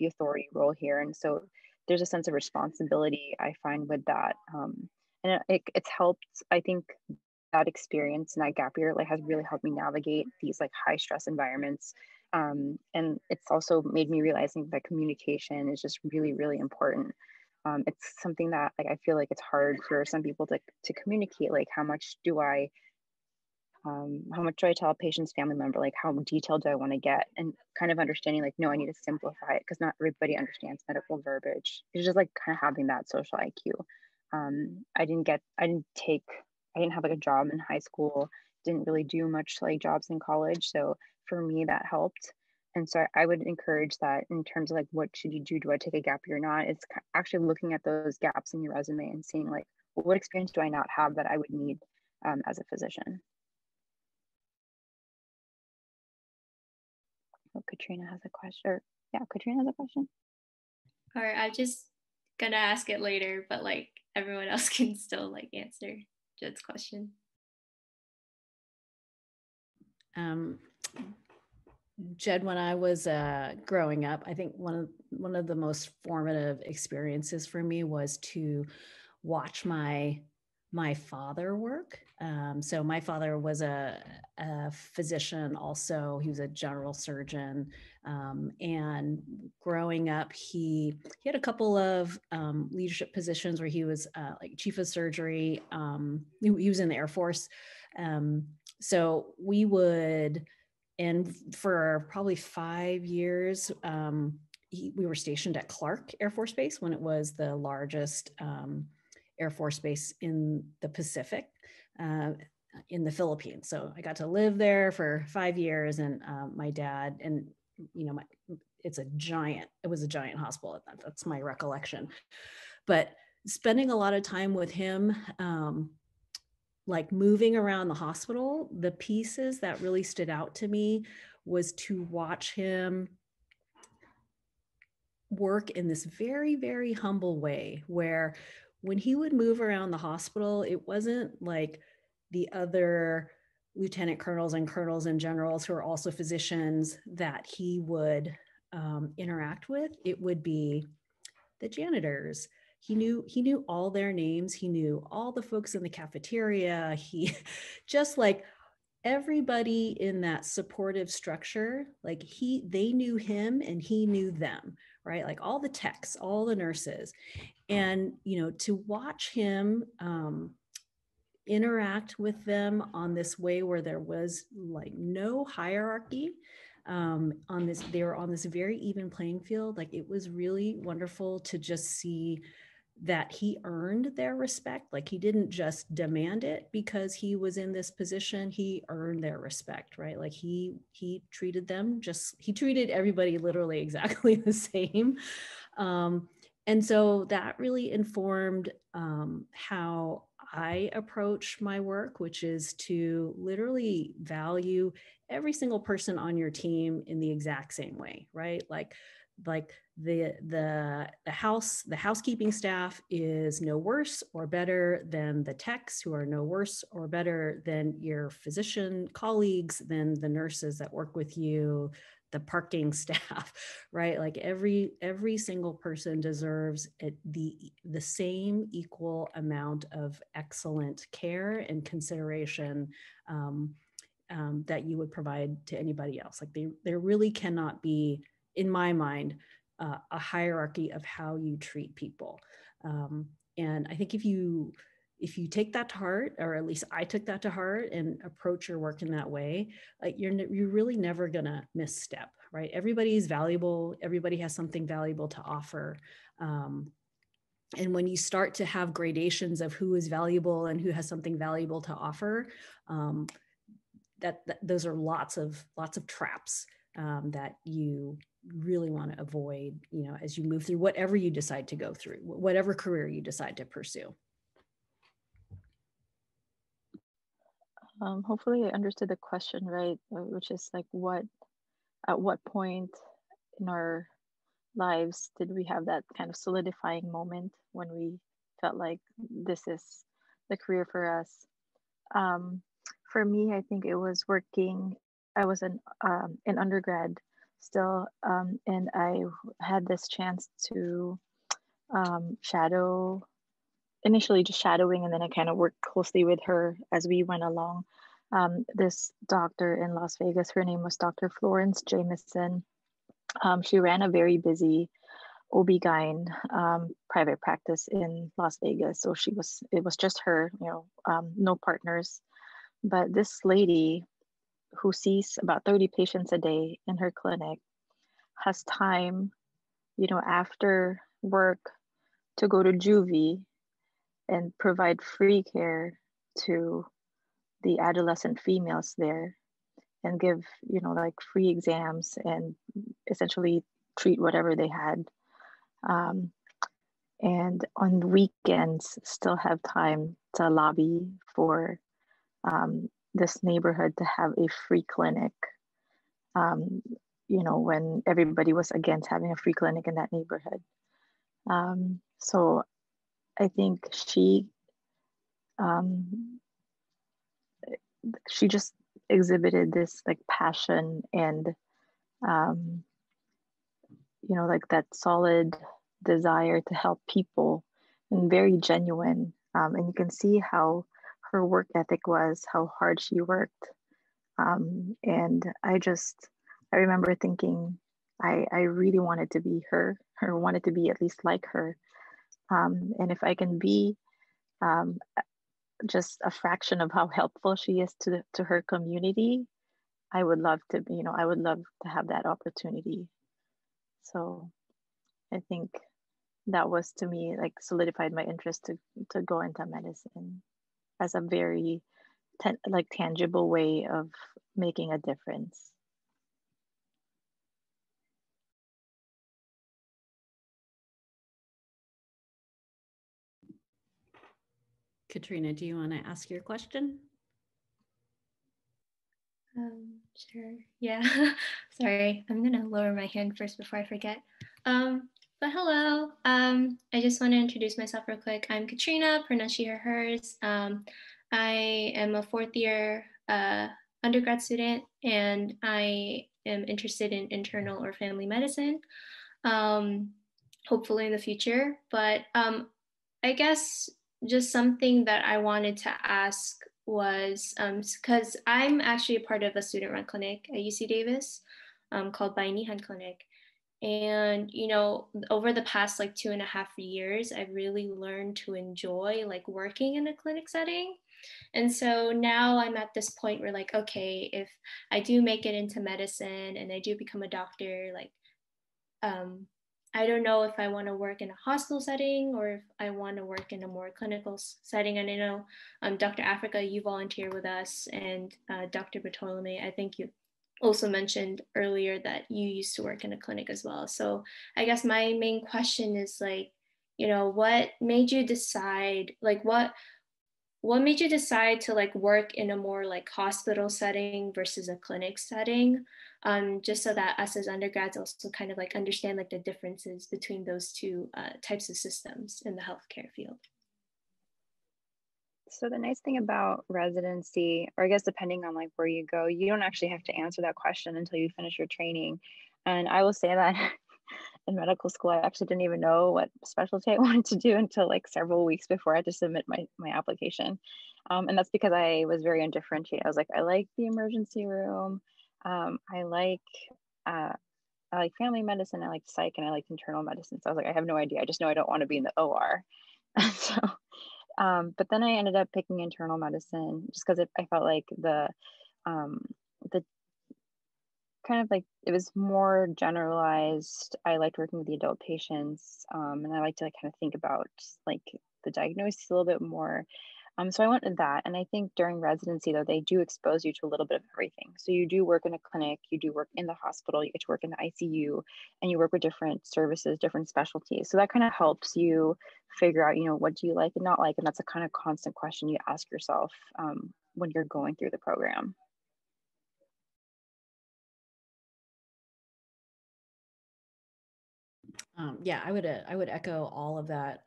authority role here. And so there's a sense of responsibility I find with that. And it's helped, I think, that experience and that gap year like has really helped me navigate these like high stress environments. And it's also made me realizing that communication is just really, really important. It's something that like I feel like it's hard for some people to communicate, like how much do I tell a patient's family member, like how detailed do I want to get, and kind of understanding like, no, I need to simplify it because not everybody understands medical verbiage. It's just like kind of having that social IQ. I didn't have like a job in high school, didn't really do much like jobs in college. So for me, that helped. And so I would encourage that in terms of like, what should you do? Do I take a gap year or not? It's actually looking at those gaps in your resume and seeing like, well, what experience do I not have that I would need as a physician? Oh, Katrina has a question. Katrina has a question. All right, I'm just gonna ask it later, but like everyone else can still like answer Jed's question. Jed, when I was growing up, I think one of the most formative experiences for me was to watch my father work. So my father was a physician also. He was a general surgeon. And growing up, he had a couple of leadership positions where he was like chief of surgery. He was in the Air Force. So we would, and for probably 5 years, we were stationed at Clark Air Force Base when it was the largest Air Force Base in the Pacific, in the Philippines. So I got to live there for 5 years, and my dad, and you know, it was a giant hospital. That's my recollection. But spending a lot of time with him, like moving around the hospital, the pieces that really stood out to me was to watch him work in this very, very humble way, where when he would move around the hospital, it wasn't like the other lieutenant colonels and generals who are also physicians that he would interact with. It would be the janitors. He knew all their names. He knew all the folks in the cafeteria. He just like everybody in that supportive structure, like they knew him and he knew them, right? Like all the techs, all the nurses. And, to watch him interact with them on this way where there was like no hierarchy, they were on this very even playing field. Like it was really wonderful to just see that he earned their respect. Like he didn't just demand it because he was in this position, he earned their respect, right? Like he treated them he treated everybody literally exactly the same. And so that really informed how I approach my work, which is to literally value every single person on your team in the exact same way, right? Like the housekeeping staff is no worse or better than the techs, who are no worse or better than your physician colleagues, than the nurses that work with you, the parking staff, right? Like every single person deserves the same equal amount of excellent care and consideration that you would provide to anybody else. Like there really cannot be, in my mind, a hierarchy of how you treat people. And I think if you take that to heart, or at least I took that to heart, and approach your work in that way, like you're really never gonna misstep, right? Everybody is valuable. Everybody has something valuable to offer. And when you start to have gradations of who is valuable and who has something valuable to offer, those are lots of traps that you really want to avoid, as you move through whatever you decide to go through, whatever career you decide to pursue. Hopefully I understood the question right, which is like at what point in our lives did we have that kind of solidifying moment when we felt like this is the career for us? For me, I think it was working. I was an undergrad still, and I had this chance to shadow, initially just shadowing, and then I kind of worked closely with her as we went along. This doctor in Las Vegas, her name was Dr. Florence Jameson. She ran a very busy OB-GYN private practice in Las Vegas. So it was just her, no partners. But this lady who sees about 30 patients a day in her clinic has time, after work to go to juvie and provide free care to the adolescent females there, and give, like free exams and essentially treat whatever they had. And on weekends, still have time to lobby for this neighborhood to have a free clinic. When everybody was against having a free clinic in that neighborhood. So I think she just exhibited this like passion and like that solid desire to help people, and very genuine. And you can see how her work ethic was, how hard she worked. And I remember thinking I really wanted to be her, or wanted to be at least like her. And if I can be just a fraction of how helpful she is to her community, I would love to, I would love to have that opportunity. So I think that was, to me, like solidified my interest to go into medicine as a very tangible way of making a difference. Katrina, do you want to ask your question? Sure. Yeah. Sorry, I'm gonna lower my hand first before I forget. But hello, I just want to introduce myself real quick. I'm Katrina, pronouns she, her, hers. I am a fourth year undergrad student, and I am interested in internal or family medicine, hopefully in the future. But I guess just something that I wanted to ask was, because I'm actually a part of a student-run clinic at UC Davis called Bainihan Clinic. And, you know, over the past like 2.5 years, I've really learned to enjoy like working in a clinic setting. And so now I'm at this point where like, okay, if I do make it into medicine and I do become a doctor, like, I don't know if I want to work in a hospital setting or if I want to work in a more clinical setting. And I know Dr. Africa, you volunteer with us, and Dr. Bartolome, I think you also mentioned earlier that you used to work in a clinic as well. So I guess my main question is like, you know, what made you decide, like what made you decide to like work in a more like hospital setting versus a clinic setting? Just so that us as undergrads also kind of like understand like the differences between those two types of systems in the healthcare field. So the nice thing about residency, or I guess depending on like where you go, you don't actually have to answer that question until you finish your training. And I will say that in medical school, I actually didn't even know what specialty I wanted to do until like several weeks before I had to submit my application. And that's because I was very undifferentiated. I was like, I like the emergency room. I like family medicine. I like psych, and I like internal medicine. So I was like, I have no idea. I just know I don't want to be in the OR. So, but then I ended up picking internal medicine just because I felt like the kind of like it was more generalized. I liked working with the adult patients, and I like to like kind of think about like the diagnosis a little bit more. So I went with that, and I think during residency though, they do expose you to a little bit of everything. So you do work in a clinic, you do work in the hospital, you get to work in the ICU, and you work with different services, different specialties. So that kind of helps you figure out, you know, what do you like and not like, and that's a kind of constant question you ask yourself when you're going through the program. Yeah, I would echo all of that.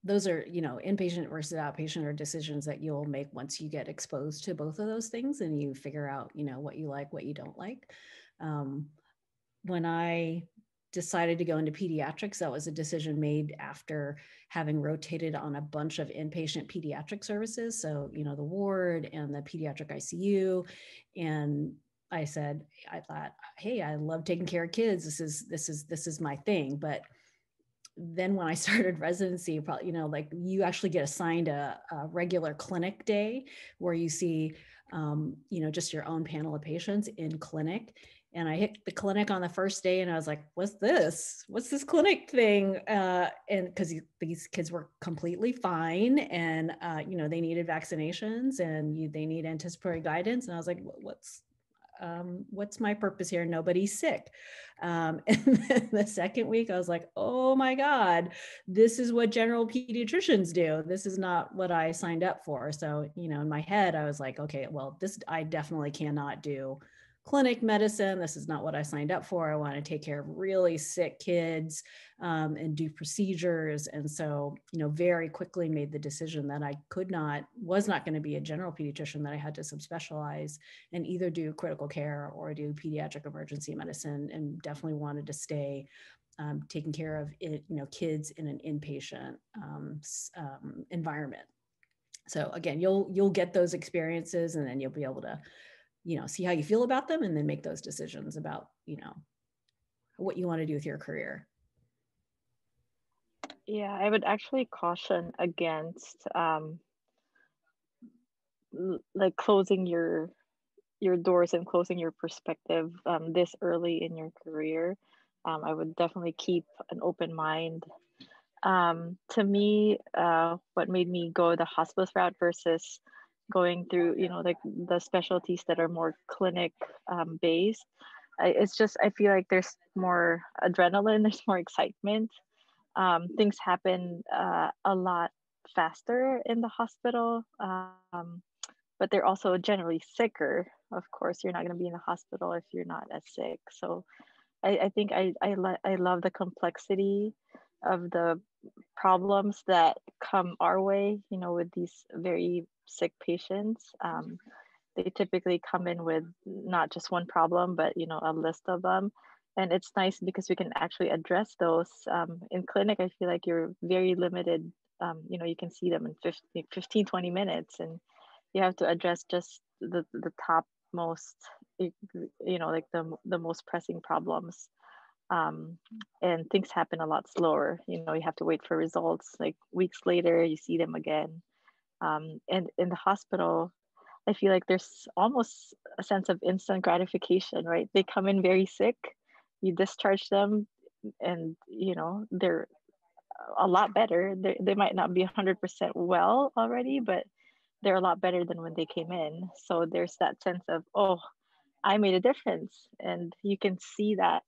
Those are, you know, inpatient versus outpatient are decisions that you'll make once you get exposed to both of those things and you figure out, you know, what you like, what you don't like. When I decided to go into pediatrics, that was a decision made after having rotated on a bunch of inpatient pediatric services. So, you know, the ward and the pediatric ICU. And I said, I thought, hey, I love taking care of kids. This is my thing. But then when I started residency, probably, you know, like you actually get assigned a regular clinic day where you see, you know, just your own panel of patients in clinic. And I hit the clinic on the first day and I was like, what's this? What's this clinic thing? And because these kids were completely fine and, you know, they needed vaccinations and they need anticipatory guidance. And I was like, what's my purpose here? Nobody's sick. And then the second week I was like, oh my God, this is what general pediatricians do. This is not what I signed up for. So, you know, in my head, I was like, okay, well, this, I definitely cannot do clinic medicine. This is not what I signed up for. I want to take care of really sick kids and do procedures. And so, you know, very quickly made the decision that I was not going to be a general pediatrician, that I had to subspecialize and either do critical care or do pediatric emergency medicine, and definitely wanted to stay taking care of it, you know, kids in an inpatient environment. So again, you'll get those experiences and then you'll be able to, you know, see how you feel about them and then make those decisions about, you know, what you want to do with your career. Yeah, I would actually caution against like closing your doors and closing your perspective this early in your career. I would definitely keep an open mind. To me, what made me go the hospice route versus going through, you know, like the specialties that are more clinic based, it's just, I feel like there's more adrenaline, there's more excitement. Things happen a lot faster in the hospital, but they're also generally sicker. Of course, you're not going to be in the hospital if you're not as sick. So I think I love the complexity of the problems that come our way, you know, with these very sick patients. They typically come in with not just one problem, but, you know, a list of them. And it's nice because we can actually address those. In clinic, I feel like you're very limited. You know, you can see them in 15, 20 minutes, and you have to address just the top most, you know, like the most pressing problems. And things happen a lot slower. You know, you have to wait for results. Like weeks later, you see them again. And in the hospital, I feel like there's almost a sense of instant gratification, right? They come in very sick, you discharge them, and you know they're a lot better. They might not be 100% well already, but they're a lot better than when they came in. So there's that sense of, oh, I made a difference, and you can see that.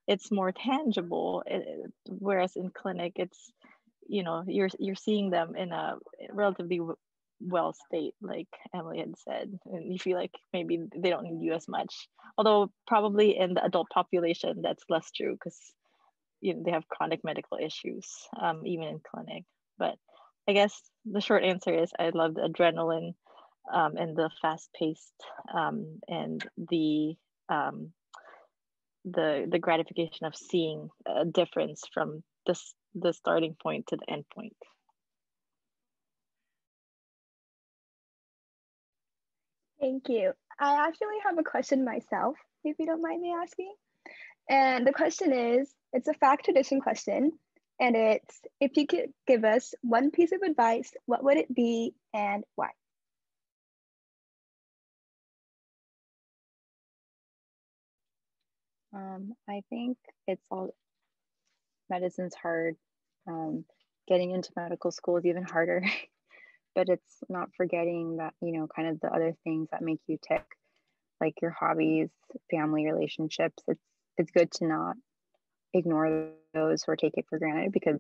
It's more tangible, whereas in clinic it's, you know, you're seeing them in a relatively well state, like Emily had said, and you feel like maybe they don't need you as much, although probably in the adult population that's less true because, you know, they have chronic medical issues, even in clinic. But I guess the short answer is I love the adrenaline, and the fast-paced, and the gratification of seeing a difference from the starting point to the end point. Thank you. I actually have a question myself, if you don't mind me asking. And the question is, it's a fact tradition question. And it's, if you could give us one piece of advice, what would it be and why? I think it's all, medicine's hard. Getting into medical school is even harder, but it's not forgetting that, you know, kind of the other things that make you tick, like your hobbies, family relationships. It's good to not ignore those or take it for granted, because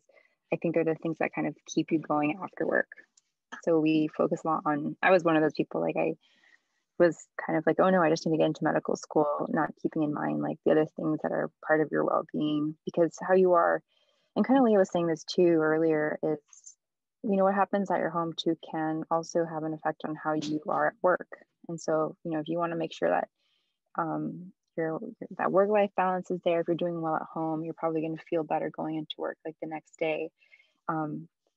I think they're the things that kind of keep you going after work. So we focus a lot on, I was one of those people, like I was kind of like, oh no, I just need to get into medical school, not keeping in mind like the other things that are part of your well-being, because how you are, and kind of Leah was saying this too earlier, is, you know, what happens at your home too can also have an effect on how you are at work. And so, you know, if you want to make sure that that work-life balance is there, if you're doing well at home, you're probably going to feel better going into work like the next day.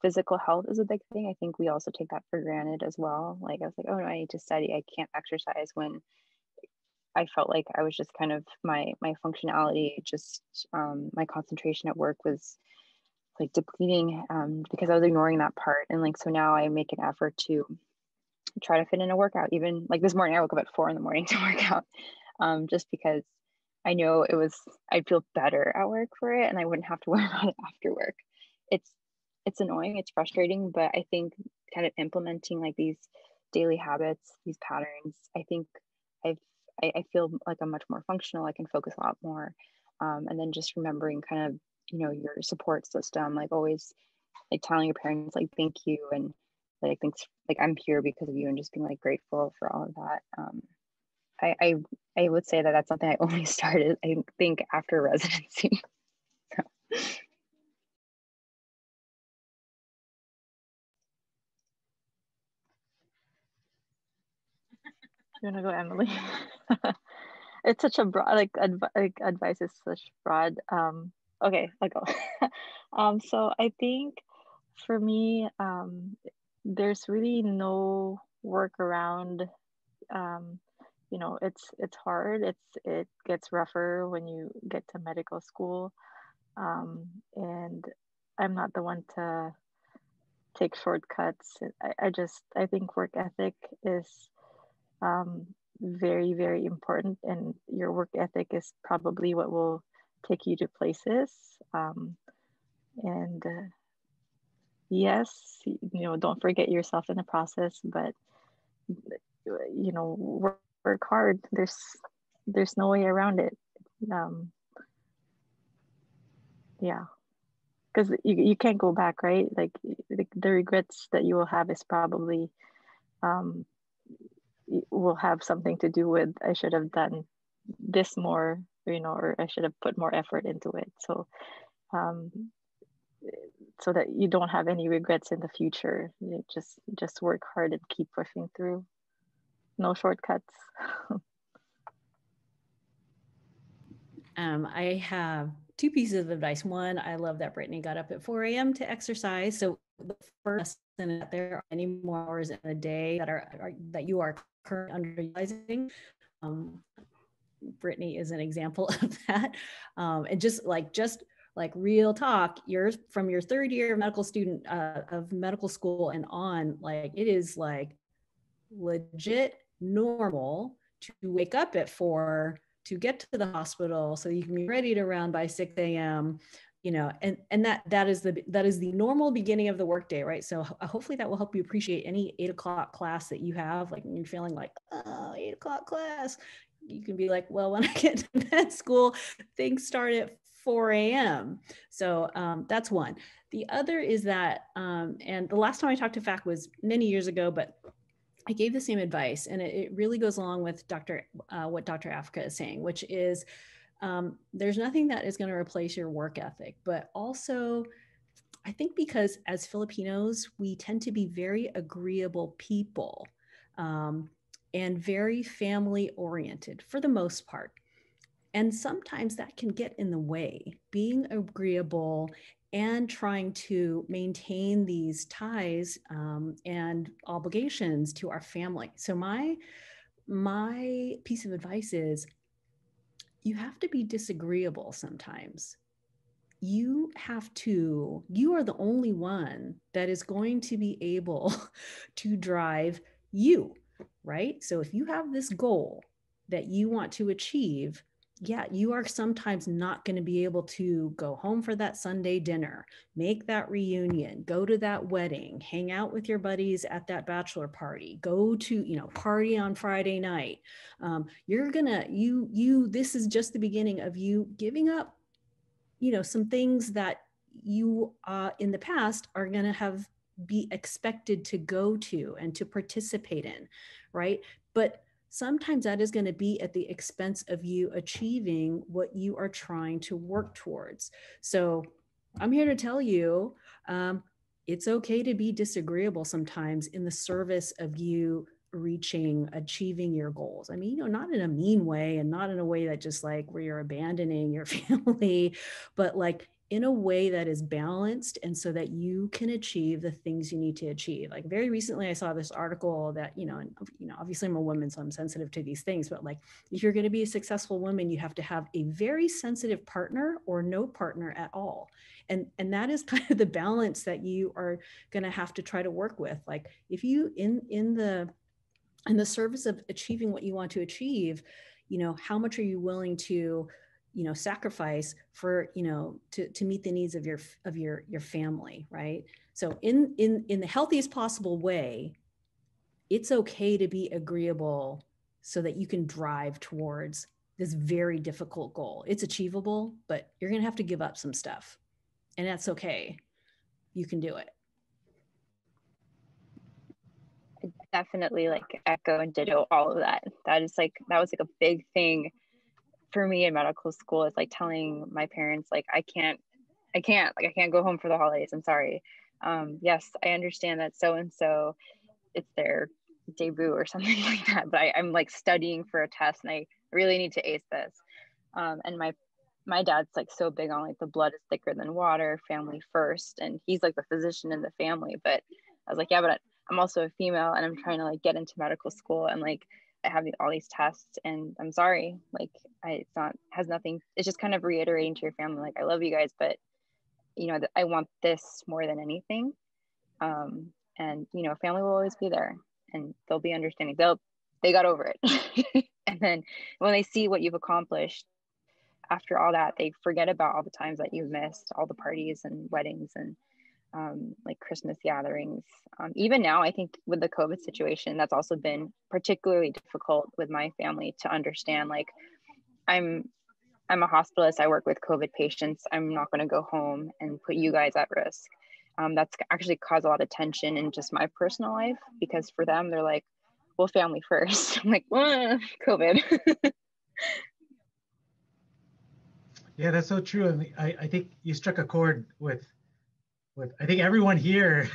Physical health is a big thing. I think we also take that for granted as well. Like I was like, oh no, I need to study, I can't exercise, when I felt like I was just kind of my functionality, just my concentration at work was like depleting, because I was ignoring that part. And like, so now I make an effort to try to fit in a workout. Even like this morning, I woke up at 4 a.m. to work out, just because I know I'd feel better at work for it, and I wouldn't have to worry about it after work. It's annoying, it's frustrating, but I think kind of implementing like these daily habits, these patterns, I think I feel like I'm much more functional. I can focus a lot more. And then just remembering kind of, you know, your support system, like always like telling your parents like thank you, and like thanks, like I'm here because of you, and just being like grateful for all of that. I would say that that's something I only started, I think, after residency. So. You want to go, Emily? It's such a broad, like advice is such broad. Okay, I'll go. So I think for me, there's really no workaround. You know, it's hard. It gets rougher when you get to medical school, and I'm not the one to take shortcuts. I think work ethic is very, very important, and your work ethic is probably what will take you to places. And yes, you know, don't forget yourself in the process, but you know, work hard. There's no way around it. Yeah, because you can't go back, right? Like the regrets that you will have is probably will have something to do with, I should have done this more, or I should have put more effort into it. So, so that you don't have any regrets in the future. You just work hard and keep pushing through. No shortcuts. I have two pieces of advice. One, I love that Brittany got up at 4 a.m. to exercise. So the first lesson that there are any more hours in a day that you are currently underutilizing. Brittany is an example of that. And just like real talk, you're from your third year medical student of medical school and on, like it is like legit normal to wake up at 4 to get to the hospital so you can be ready to run by 6 a.m. And that is the normal beginning of the workday, right? So hopefully that will help you appreciate any 8 o'clock class that you have. Like when you're feeling like, oh, 8 o'clock class, you can be like, well, when I get to med school, things start at 4 a.m. So that's one. The other is that, and the last time I talked to FAHC was many years ago, but I gave the same advice, and it really goes along with what Dr. Africa is saying, which is there's nothing that is going to replace your work ethic, but also I think because as Filipinos, we tend to be very agreeable people and very family oriented for the most part. And sometimes that can get in the way, being agreeable and trying to maintain these ties and obligations to our family. So my piece of advice is you have to be disagreeable sometimes. You are the only one that is going to be able to drive you, right? So if you have this goal that you want to achieve, yeah, you are sometimes not going to be able to go home for that Sunday dinner, make that reunion, go to that wedding, hang out with your buddies at that bachelor party, go to, party on Friday night. This is just the beginning of you giving up, some things that you in the past are going to be expected to go to and to participate in, right? But sometimes that is going to be at the expense of you achieving what you are trying to work towards. So I'm here to tell you, it's okay to be disagreeable sometimes in the service of you achieving your goals. I mean, not in a mean way and not in a way that just like where you're abandoning your family, but like in a way that is balanced and so that you can achieve the things you need to achieve. Like very recently I saw this article that, obviously I'm a woman, so I'm sensitive to these things, but like if you're going to be a successful woman, you have to have a very sensitive partner or no partner at all. And that is kind of the balance that you are going to have to try to work with. Like if you in the service of achieving what you want to achieve, how much are you willing to sacrifice for, to meet the needs of your family, right? So in the healthiest possible way, it's okay to be agreeable so that you can drive towards this very difficult goal. It's achievable, but you're going to have to give up some stuff, and that's okay. You can do it. Definitely like echo and ditto all of that. That was like a big thing for me in medical school, is like telling my parents, like, I can't go home for the holidays. I'm sorry. Yes, I understand that so-and-so, it's their debut or something like that, but I'm like studying for a test and I really need to ace this. And my dad's like so big on like the blood is thicker than water, family first. And he's like the physician in the family. But I was like, yeah, but I'm also a female and I'm trying to like get into medical school and like I have all these tests and I'm sorry, like has nothing, it's just kind of reiterating to your family, like, I love you guys, but I want this more than anything. And family will always be there and they'll be understanding. They got over it. And then when they see what you've accomplished after all that, they forget about all the times that you've missed, all the parties and weddings and like Christmas gatherings. Even now, I think with the COVID situation, that's also been particularly difficult with my family to understand. Like, I'm a hospitalist. I work with COVID patients. I'm not going to go home and put you guys at risk. That's actually caused a lot of tension in just my personal life, because for them, they're like, well, family first. I'm like, COVID. Yeah, that's so true. And I think you struck a chord with I think everyone here,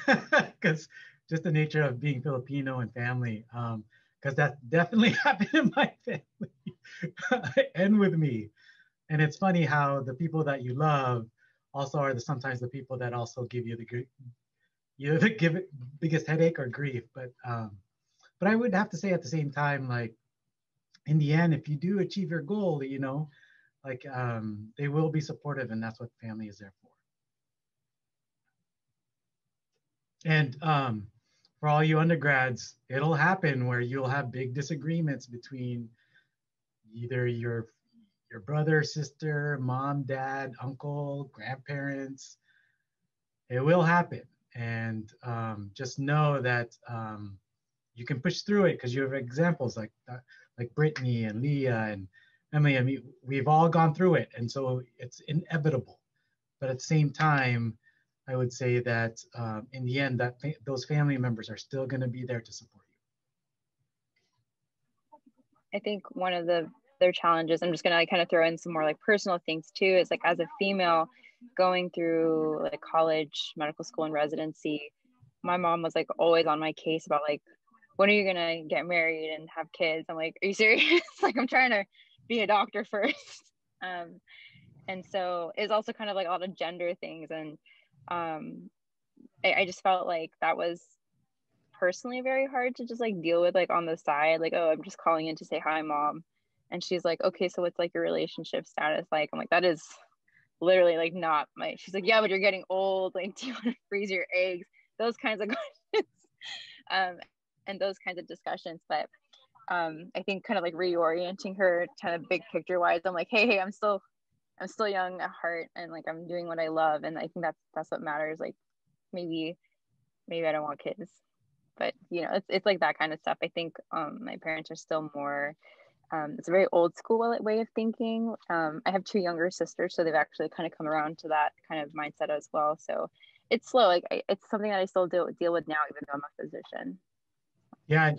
because just the nature of being Filipino and family, because that definitely happened in my family and with me. And it's funny how the people that you love also are sometimes the people that also give you the biggest headache or grief. But I would have to say at the same time, like in the end, if you do achieve your goal, like they will be supportive, and that's what family is there for. And for all you undergrads, it'll happen where you'll have big disagreements between either your brother, sister, mom, dad, uncle, grandparents. It will happen. And just know that you can push through it because you have examples like Brittany and Leah and Emily. I mean, we've all gone through it. And so it's inevitable. But at the same time, I would say that in the end, those family members are still going to be there to support you. I think one of their challenges, I'm just going to like kind of throw in some more like personal things too, is like as a female going through like college, medical school, and residency, my mom was like always on my case about like, when are you going to get married and have kids? I'm like, are you serious? Like, I'm trying to be a doctor first. And so it's also kind of like a lot of gender things. And I just felt like that was personally very hard to just like deal with, like on the side, like, oh, I'm just calling in to say hi, mom. And she's like, okay, so what's like your relationship status like? I'm like, that is literally like not my, she's like, yeah, but you're getting old. Like, do you want to freeze your eggs? Those kinds of questions. And those kinds of discussions. But I think kind of like reorienting her kind of big picture wise, I'm like, hey, I'm still young at heart, and like I'm doing what I love, and I think that's what matters. Like maybe I don't want kids, but you know, it's like that kind of stuff. I think my parents are still more it's a very old school way of thinking. I have two younger sisters, so they've actually kind of come around to that kind of mindset as well. So it's slow. Like it's something that I still deal with now, even though I'm a physician. Yeah,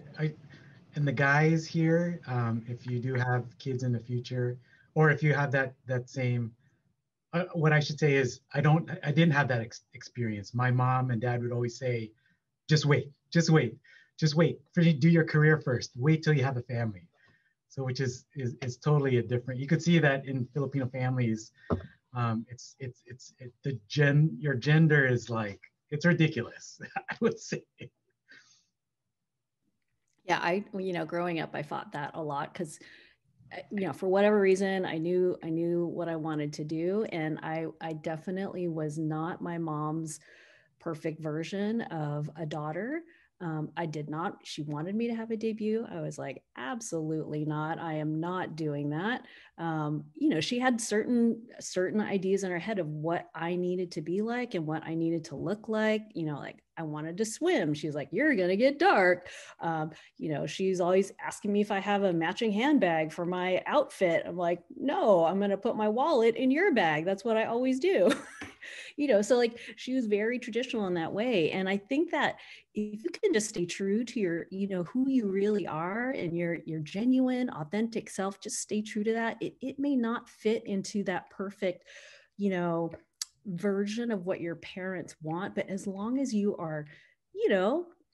and the guys here, if you do have kids in the future, or if you have that same, what I should say is I didn't have that experience. My mom and dad would always say, just wait, do your career first. Wait till you have a family. So which is totally a different. You could see that in Filipino families. Your gender is like, it's ridiculous. I would say. Yeah, growing up, I fought that a lot because, for whatever reason, I knew what I wanted to do. And I definitely was not my mom's perfect version of a daughter. I did not. She wanted me to have a debut. I was like, absolutely not. I am not doing that. She had certain ideas in her head of what I needed to be like and what I needed to look like. Like I wanted to swim. She's like, you're going to get dark. She's always asking me if I have a matching handbag for my outfit. I'm like, no, I'm going to put my wallet in your bag. That's what I always do. So like she was very traditional in that way. And I think that if you can just stay true to your, who you really are and your genuine, authentic self, just stay true to that. It may not fit into that perfect, version of what your parents want, but as long as you are,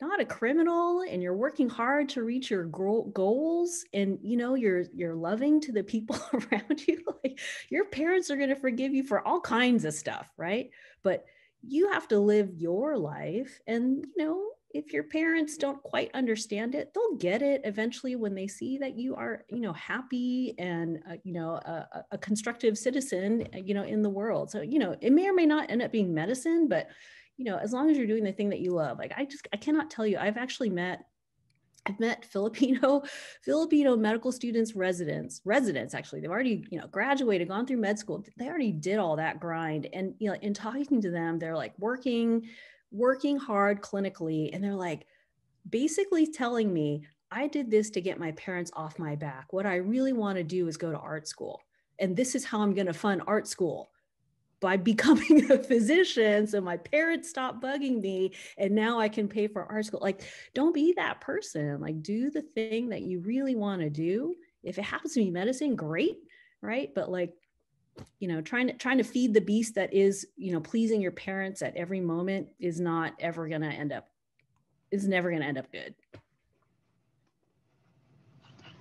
not a criminal and you're working hard to reach your goals and you're loving to the people around you, like your parents are going to forgive you for all kinds of stuff, right? But you have to live your life. And if your parents don't quite understand it, they'll get it eventually when they see that you are happy and a constructive citizen in the world. So it may or may not end up being medicine, but as long as you're doing the thing that you love. Like I cannot tell you, I've met Filipino medical students, residents, actually. They've already, graduated, gone through med school. They already did all that grind. And, in talking to them, they're like working hard clinically. And they're like basically telling me, I did this to get my parents off my back. What I really want to do is go to art school. And this is how I'm going to fund art school, by becoming a physician. So my parents stopped bugging me and now I can pay for art school. Like, don't be that person. Like, do the thing that you really want to do. If it happens to be medicine, great. Right. But like, you know, trying to feed the beast that is, you know, pleasing your parents at every moment is never going to end up good.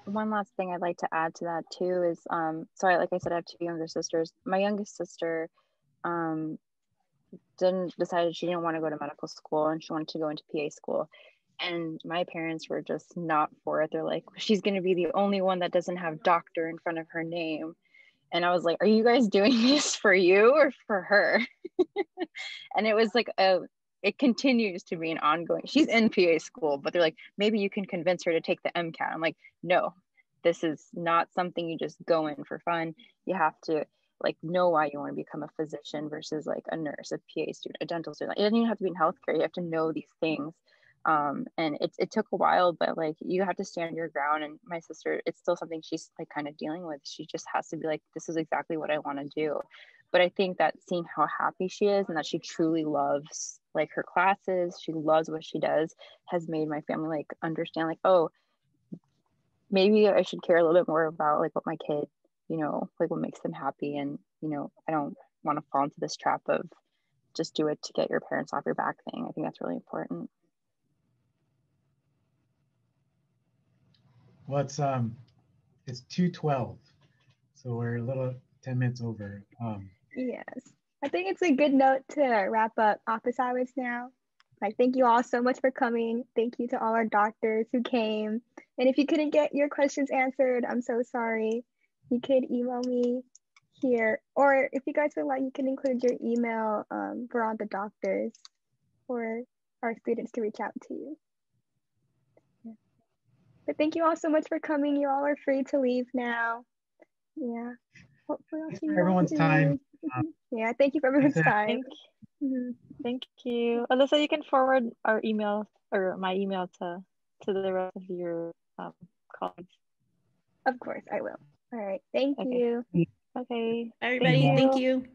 One last thing I'd like to add to that too is, like I said, I have two younger sisters. My youngest sister decided she didn't want to go to medical school and she wanted to go into PA school. And my parents were just not for it. They're like, she's going to be the only one that doesn't have doctor in front of her name. And I was like, are you guys doing this for you or for her? And it was like, it continues to be an ongoing, she's in PA school, but they're like, maybe you can convince her to take the MCAT. I'm like, no, this is not something you just go in for fun. You have to like know why you want to become a physician versus like a nurse, a PA student, a dental student. It doesn't even have to be in healthcare. You have to know these things. And it took a while, but like you have to stand your ground. And my sister, it's still something she's like kind of dealing with. She just has to be like, this is exactly what I want to do. But I think that seeing how happy she is and that she truly loves like her classes, she loves what she does, has made my family like understand like, oh, maybe I should care a little bit more about like what my kid, you know, like what makes them happy. And, you know, I don't want to fall into this trap of just do it to get your parents off your back thing. I think that's really important. Well, it's 2:12, so we're a little 10 minutes over. Yes, I think it's a good note to wrap up office hours now. Like, thank you all so much for coming. Thank you to all our doctors who came. And if you couldn't get your questions answered, I'm so sorry. You could email me here, or if you guys would like, you can include your email for all the doctors or our students to reach out to you. Yeah. But thank you all so much for coming. You all are free to leave now. Yeah. Hopefully I'll see you Everyone's time. Yeah, thank you for everyone's time. Thank you. Alyssa, you can forward our email or my email to the rest of your colleagues. Of course, I will. All right. Thank you. Okay. Everybody, thank you.